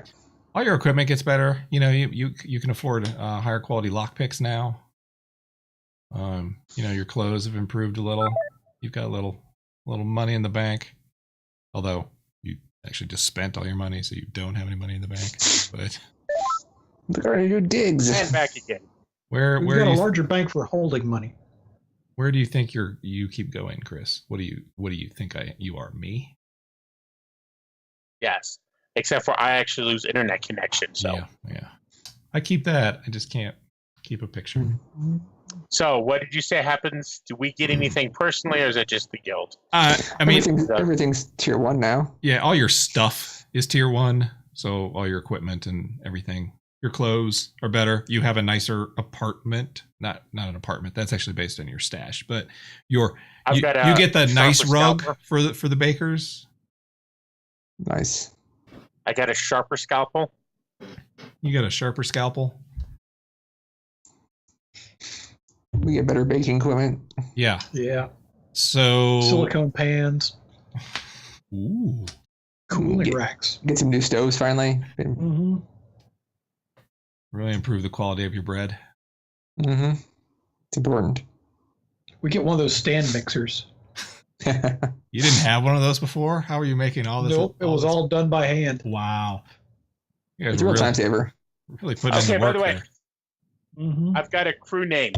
all your equipment gets better. You can afford higher quality lockpicks now. Your clothes have improved a little. You've got a little money in the bank, although you actually just spent all your money, so you don't have any money in the bank. But Look at your digs. And back again. where We've do got a you larger bank for holding money. where do you think you keep going, Chris? What do you think you are? Me? Yes. Except for I actually lose internet connection. So. Yeah. I keep that. I just can't keep a picture. So what did you say happens? Do we get anything personally, or is it just the guild? I mean, everything's tier 1 now. yeah, all your stuff is tier 1. So all your equipment and everything. Your clothes are better. You have a nicer apartment. Not an apartment. That's actually based on your stash. But you get the nice rug for the bakers. Nice. I got a sharper scalpel. You got a sharper scalpel. We get better baking equipment. Yeah. Yeah. So Silicone pans. Ooh. Cooling racks. Get some new stoves finally. Mm-hmm. Really improve the quality of your bread. Mm-hmm. It's important. We get one of those stand mixers. You didn't have one of those before? How are you making all this? Nope, it was all done by hand. Wow. You guys It's a real time saver. really put in the work by the way, there. Mm-hmm. I've got a crew name.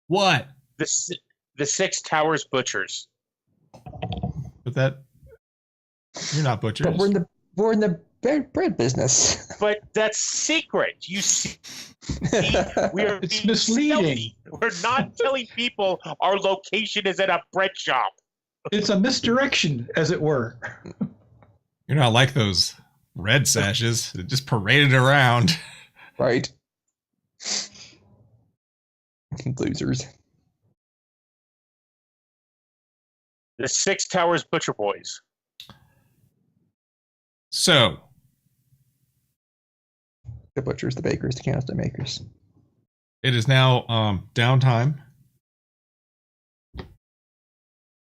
What? The Six Towers Butchers. But that you're not butchers. But we're in the bread business. But that's secret. You see, we are It's being misleading. stealthy. We're not telling people our location is at a bread shop. It's a misdirection, as it were. You're not like those red sashes that just paraded around. Right. Losers. The Six Towers Butcher Boys. So The butchers, the bakers, the canister makers. it is now downtime.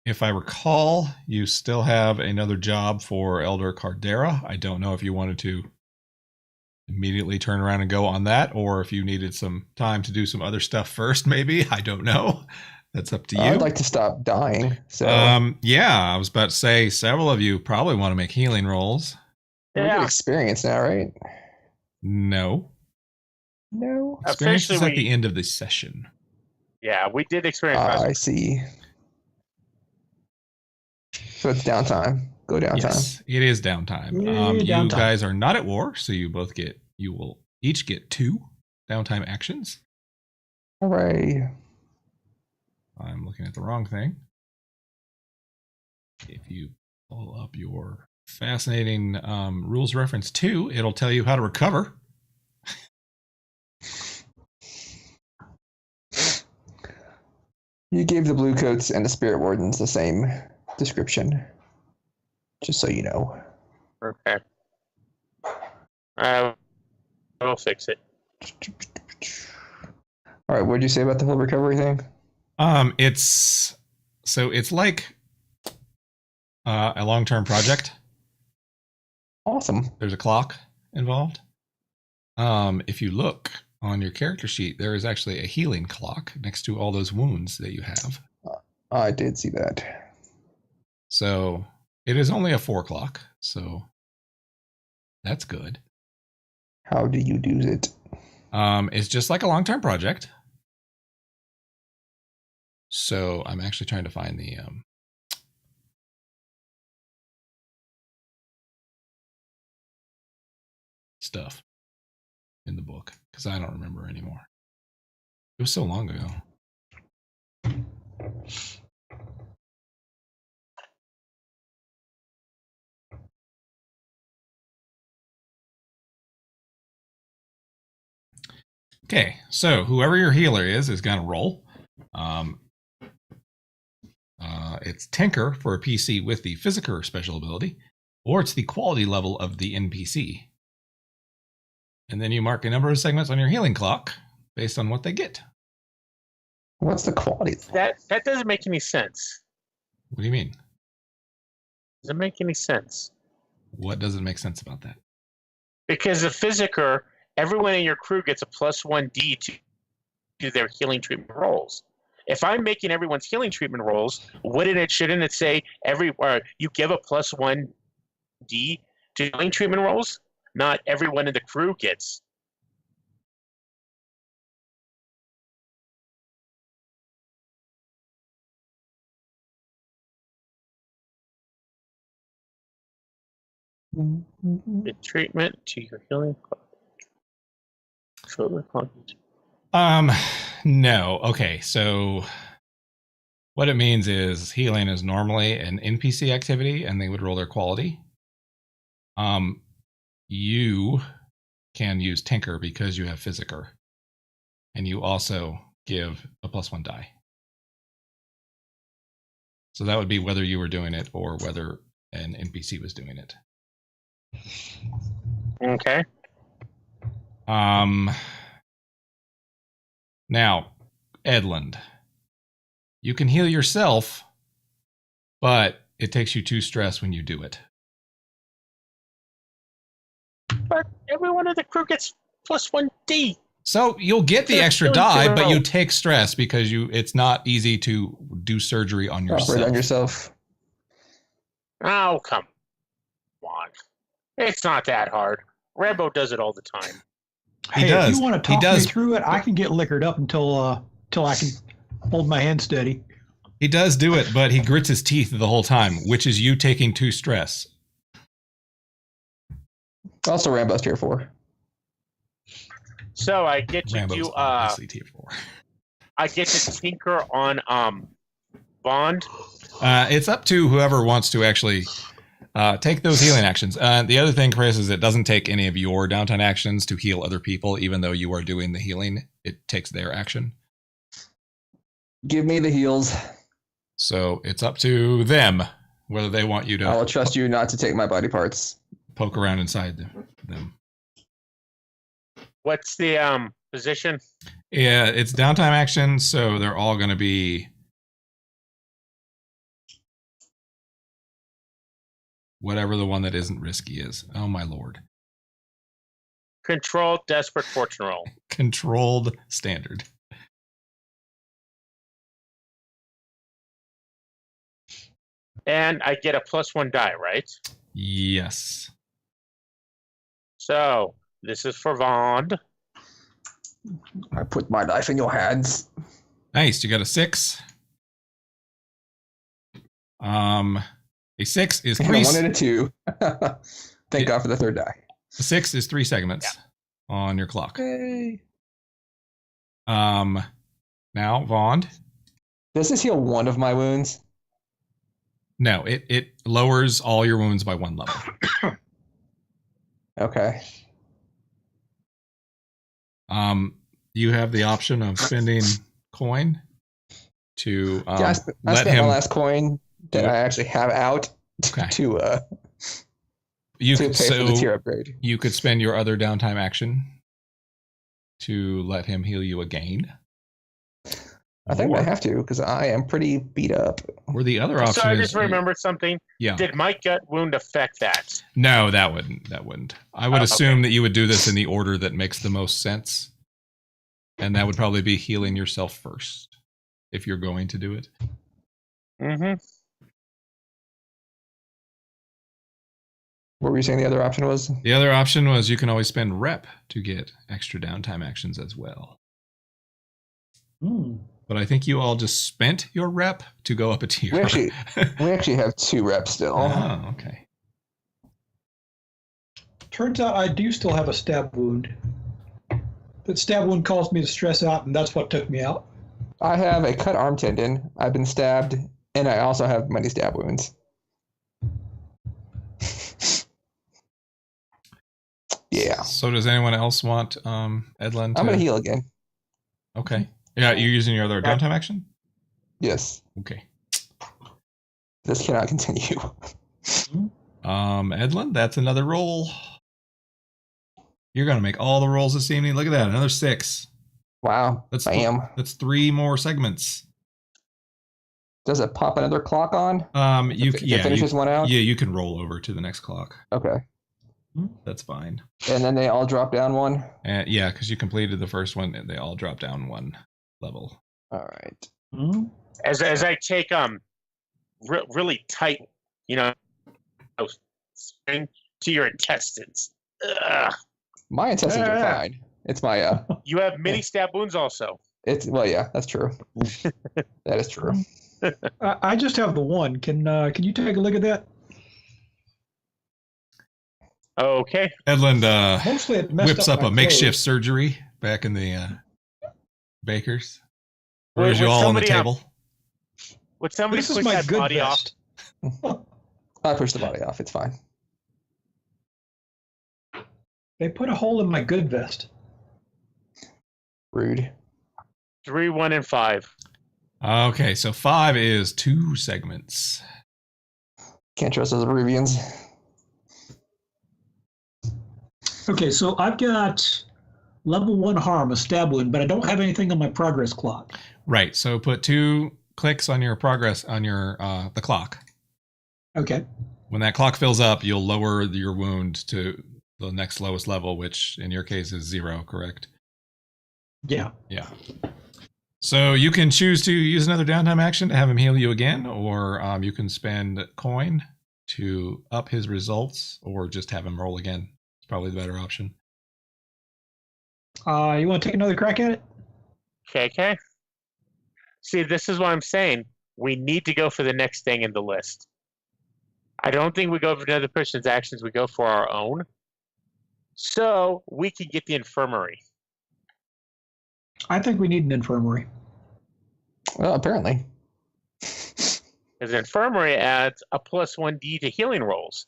If I recall, you still have another job for Elder Cardera. I don't know if you wanted to immediately turn around and go on that, or if you needed some time to do some other stuff first, maybe. I don't know. That's up to you. I'd like to stop dying. So yeah, I was about to say several of you probably want to make healing rolls. we get experience now, right? No. No. Experience is Officially, at the end of the session. Yeah, we did experience. I see. So it's downtime. Go downtime. Yes, it is downtime. Yay, You downtime. guys are not at war, so you will each get 2 downtime actions. Hooray. I'm looking at the wrong thing. If you pull up your fascinating rules reference 2, it'll tell you how to recover. You gave the blue coats and the spirit wardens the same description. Just so you know. Okay. We'll fix it. All right, what did you say about the whole recovery thing? It's So it's like a long-term project. Awesome. There's a clock involved. If you look on your character sheet, there is actually a healing clock next to all those wounds that you have. I did see that. So it is only a 4 clock. So that's good. How do you do it? It's just like a long-term project. So I'm actually trying to find the stuff in the book because I don't remember anymore. It was so long ago. Okay, so whoever your healer is going to roll. It's Tinker for a PC with the Physiker special ability, or it's the quality level of the NPC. And then you mark a number of segments on your healing clock based on what they get. What's the quality? That doesn't make any sense. What do you mean? Doesn't make any sense. What doesn't make sense about that? Because the Physiker, everyone in your crew gets a +1d to their healing treatment rolls. If I'm making everyone's healing treatment rolls, shouldn't it say you give a +1d to healing treatment rolls? Not everyone in the crew gets. The treatment to your healing clock. No. Okay, so what it means is healing is normally an NPC activity and they would roll their quality. You can use Tinker because you have Physiker. And you also give a +1 die. So that would be whether you were doing it or whether an NPC was doing it. Okay. Now, Edland, you can heal yourself, but it takes you 2 stress when you do it. But everyone in the crew gets +1d. So you'll get the extra die, but you take stress because it's not easy to do surgery on yourself. Oh, come on. It's not that hard. Rambo does it all the time. Hey, if you want to talk me through it, I can get liquored up until I can hold my hand steady. He does do it, but he grits his teeth the whole time, which is you taking 2 stress. Also, Rambo's tier 4. So I get to Rambo's do obviously tier 4. I get to tinker on Bond. It's up to whoever wants to actually take those healing actions. The other thing, Chris, is it doesn't take any of your downtime actions to heal other people, even though you are doing the healing. It takes their action. Give me the heals. So it's up to them whether they want you to. I will trust you not to take my body parts. Poke around inside them. What's the position? Yeah, it's downtime action, so they're all going to be whatever the one that isn't risky is. Oh my lord. Controlled desperate fortune roll. Controlled standard. And I get a +1 die, right? Yes. So this is for Vond. I put my knife in your hands. Nice. You got a 6. A 6 is 3. And a 1 and a 2. Thank God for the third die. A 6 is 3 segments on your clock. Yay. Now, Vond. Does this heal one of my wounds? No, it lowers all your wounds by 1 level. Okay. You have the option of spending coin to I spent my last coin that I actually have out to pay for the tier upgrade. You could spend your other downtime action to let him heal you again. I think I have to because I am pretty beat up. Or the other option So I is just remembered something. yeah. Did my gut wound affect that? No, that wouldn't. I would assume that you would do this in the order that makes the most sense. And that would probably be healing yourself first if you're going to do it. Mm-hmm. What were you saying the other option was? The other option was you can always spend rep to get extra downtime actions as well. Hmm. But I think you all just spent your rep to go up a tier. We actually have 2 reps still. Oh, okay. Turns out I do still have a stab wound. That stab wound caused me to stress out, and that's what took me out. I have a cut arm tendon. I've been stabbed, and I also have many stab wounds. Yeah. So does anyone else want Edlin to... I'm going to heal again. Okay. Yeah, you're using your other downtime action? Yes. Okay. This cannot continue. Edlin, that's another roll. You're going to make all the rolls this evening. Look at that, another 6. Wow. Bam. That's 3 more segments. Does it pop another clock on? It finishes one out? Yeah, you can roll over to the next clock. Okay. That's fine. And then they all drop down 1? Yeah, because you completed the first one, and they all drop down 1 level. All right. Hmm. As I take really tight, spring to your intestines. Ugh. My intestines are fine. It's my You have many stab wounds also. yeah, that's true. That is true. I just have the one. Can you take a look at that? Okay. Edlin Mostly it messed whips up my a makeshift clothes. surgery back in the baker's. Wait, Throws you would all on the somebody table. Would somebody This is push my that good body off? vest. I pushed the body off. It's fine. They put a hole in my good vest. Rude. 3, 1, and 5. Okay, so 5 is 2 segments. Can't trust those Peruvians. Okay, so I've got level 1 harm, a stab wound, but I don't have anything on my progress clock. Right, so put 2 clicks on your progress on your the clock. Okay. When that clock fills up, you'll lower your wound to the next lowest level, which in your case is 0, correct? Yeah. Yeah. So you can choose to use another downtime action to have him heal you again, or you can spend coin to up his results, or just have him roll again. It's probably the better option. You want to take another crack at it? Okay. See, this is what I'm saying. We need to go for the next thing in the list. I don't think we go for another person's actions. We go for our own. So we can get the infirmary. I think we need an infirmary. Well, apparently. Because the infirmary adds a plus 1d to healing rolls.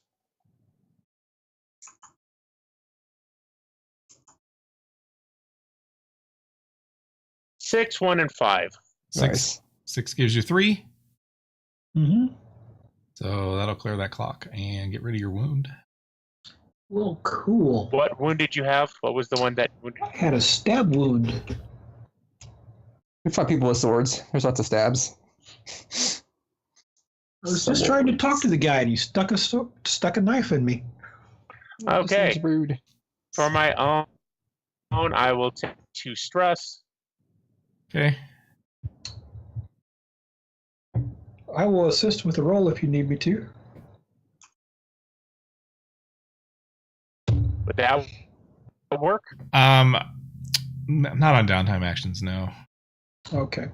Six, 1, and 5. 6. Nice. 6 gives you 3. Mm-hmm. So that'll clear that clock and get rid of your wound. Well, cool. What wound did you have? What was the one that wounded? I had a stab wound. We find people with swords. There's lots of stabs. I was just trying to talk to the guy, and he stuck a knife in me. Okay. Seems rude. For my own, I will take 2 stress. Okay. I will assist with the roll if you need me to. Would that work? Not on downtime actions, no. Okay.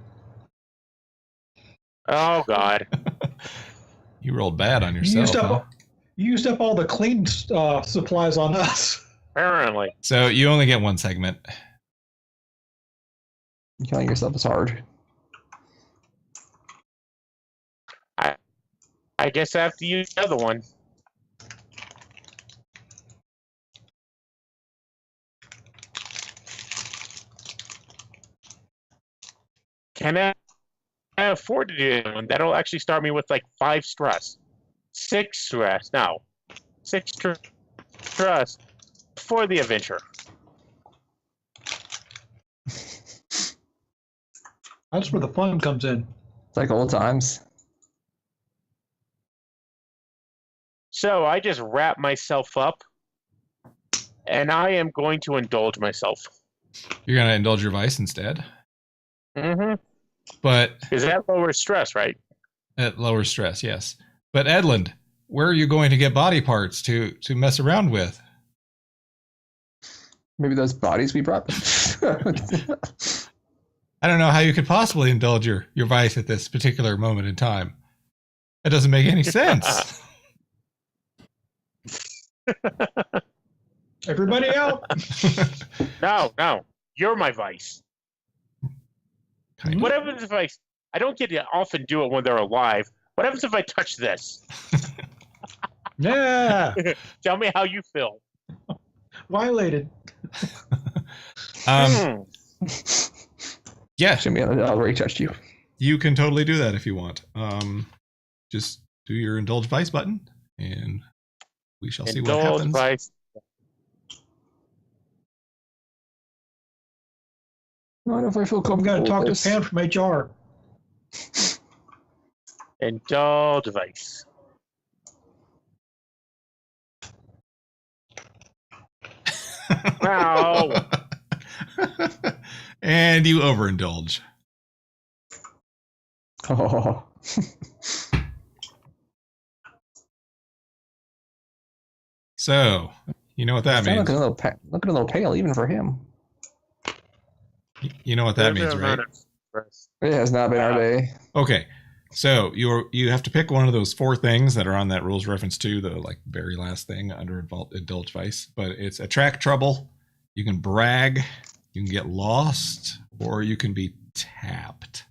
Oh, God. You rolled bad on You yourself. used up all the clean supplies on us. Apparently. So you only get 1 segment. Killing yourself is hard. I guess I have to use the other one. Can I afford to do that one? That'll actually start me with like 5 stress. 6 stress. No. 6 stress for the adventure. That's where the fun comes in. It's like old times. So I just wrap myself up, and I am going to indulge myself. You're going to indulge your vice instead. Mm-hmm. But Because that lowers stress, right? at lower stress, yes. But Edlund, where are you going to get body parts to mess around with? Maybe those bodies we brought. I don't know how you could possibly indulge your vice at this particular moment in time. That doesn't make any sense. Everybody out. No. You're my vice. Kind of. What happens if I don't get to often do it when they're alive. What happens if I touch this? Yeah. Tell me how you feel. Violated. Yeah, Jimmy, I already touched you. you can totally do that if you want. Just do your indulge vice button, and we shall see what Indulge happens. vice. I don't know if I feel I'm comfortable going to talk with to this. Pam from HR. Indulge vice. Wow. And you overindulge. Oh. So, you know what that Looking means. a little pale, even for him. You know what that means, right? It has not been our day. Okay. So you have to pick one of those 4 things that are on that rules reference 2, the like very last thing under indulge vice. But it's attract trouble. You can brag. You can get lost, or you can be tapped.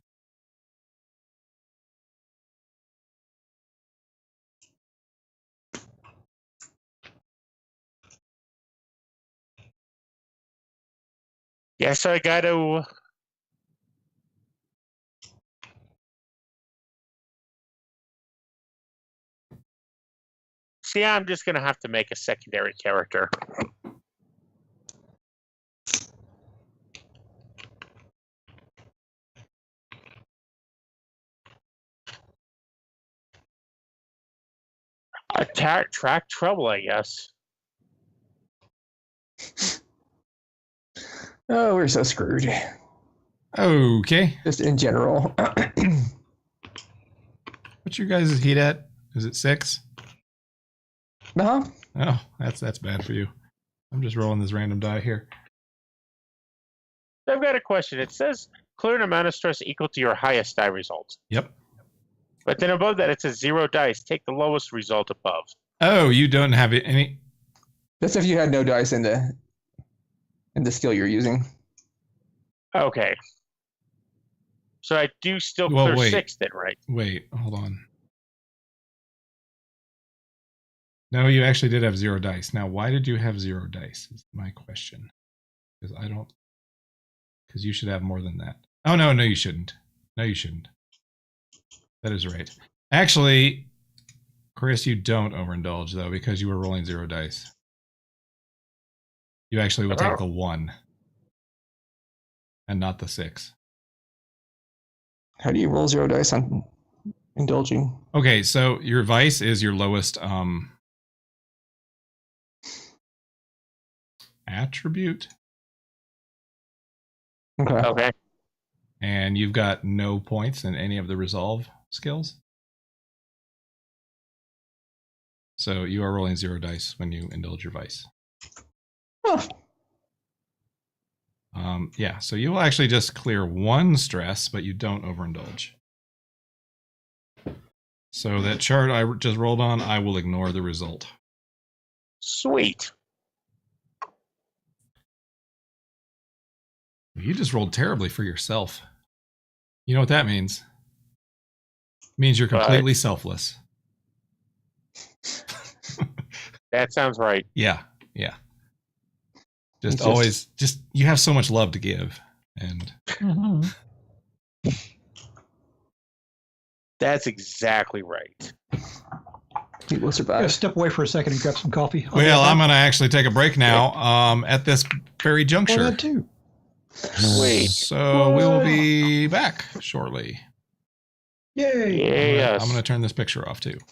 Yes, I got to. See, I'm just going to have to make a secondary character. Track trouble, I guess. Oh, we're so screwed. Okay. Just in general. What's your guys' heat at? Is it 6? Uh-huh. Oh, that's bad for you. I'm just rolling this random die here. I've got a question. It says clear an amount of stress equal to your highest die result. Yep. But then above that, it says 0 dice. Take the lowest result above. Oh, you don't have any. That's if you had no dice in the skill you're using. Okay. So I do still Well, clear wait. 6 then, right? Wait, hold on. No, you actually did have 0 dice. Now, why did you have 0 dice? Is my question. Because you should have more than that. Oh, no, you shouldn't. No, you shouldn't. That is right. Actually, Chris, you don't overindulge, though, because you were rolling 0 dice. You actually will take the 1 and not the 6. How do you roll 0 dice on indulging? Okay, so your vice is your lowest attribute, Okay. Okay. and you've got no points in any of the resolve skills. So you are rolling 0 dice when you indulge your vice. Oh. Yeah, so you will actually just clear 1 stress, but you don't overindulge. So that chart I just rolled on, I will ignore the result. Sweet. You just rolled terribly for yourself. You know what that means? It means you're completely selfless. That sounds right. Yeah. It's Just you have so much love to give, and That's exactly right. You will I'm survive. going to step away for a second and grab some coffee. well, I'm going to actually take a break now. At this very Or juncture, that too. Sweet. So we will be back shortly. Yay! Yes. I'm going to turn this picture off too.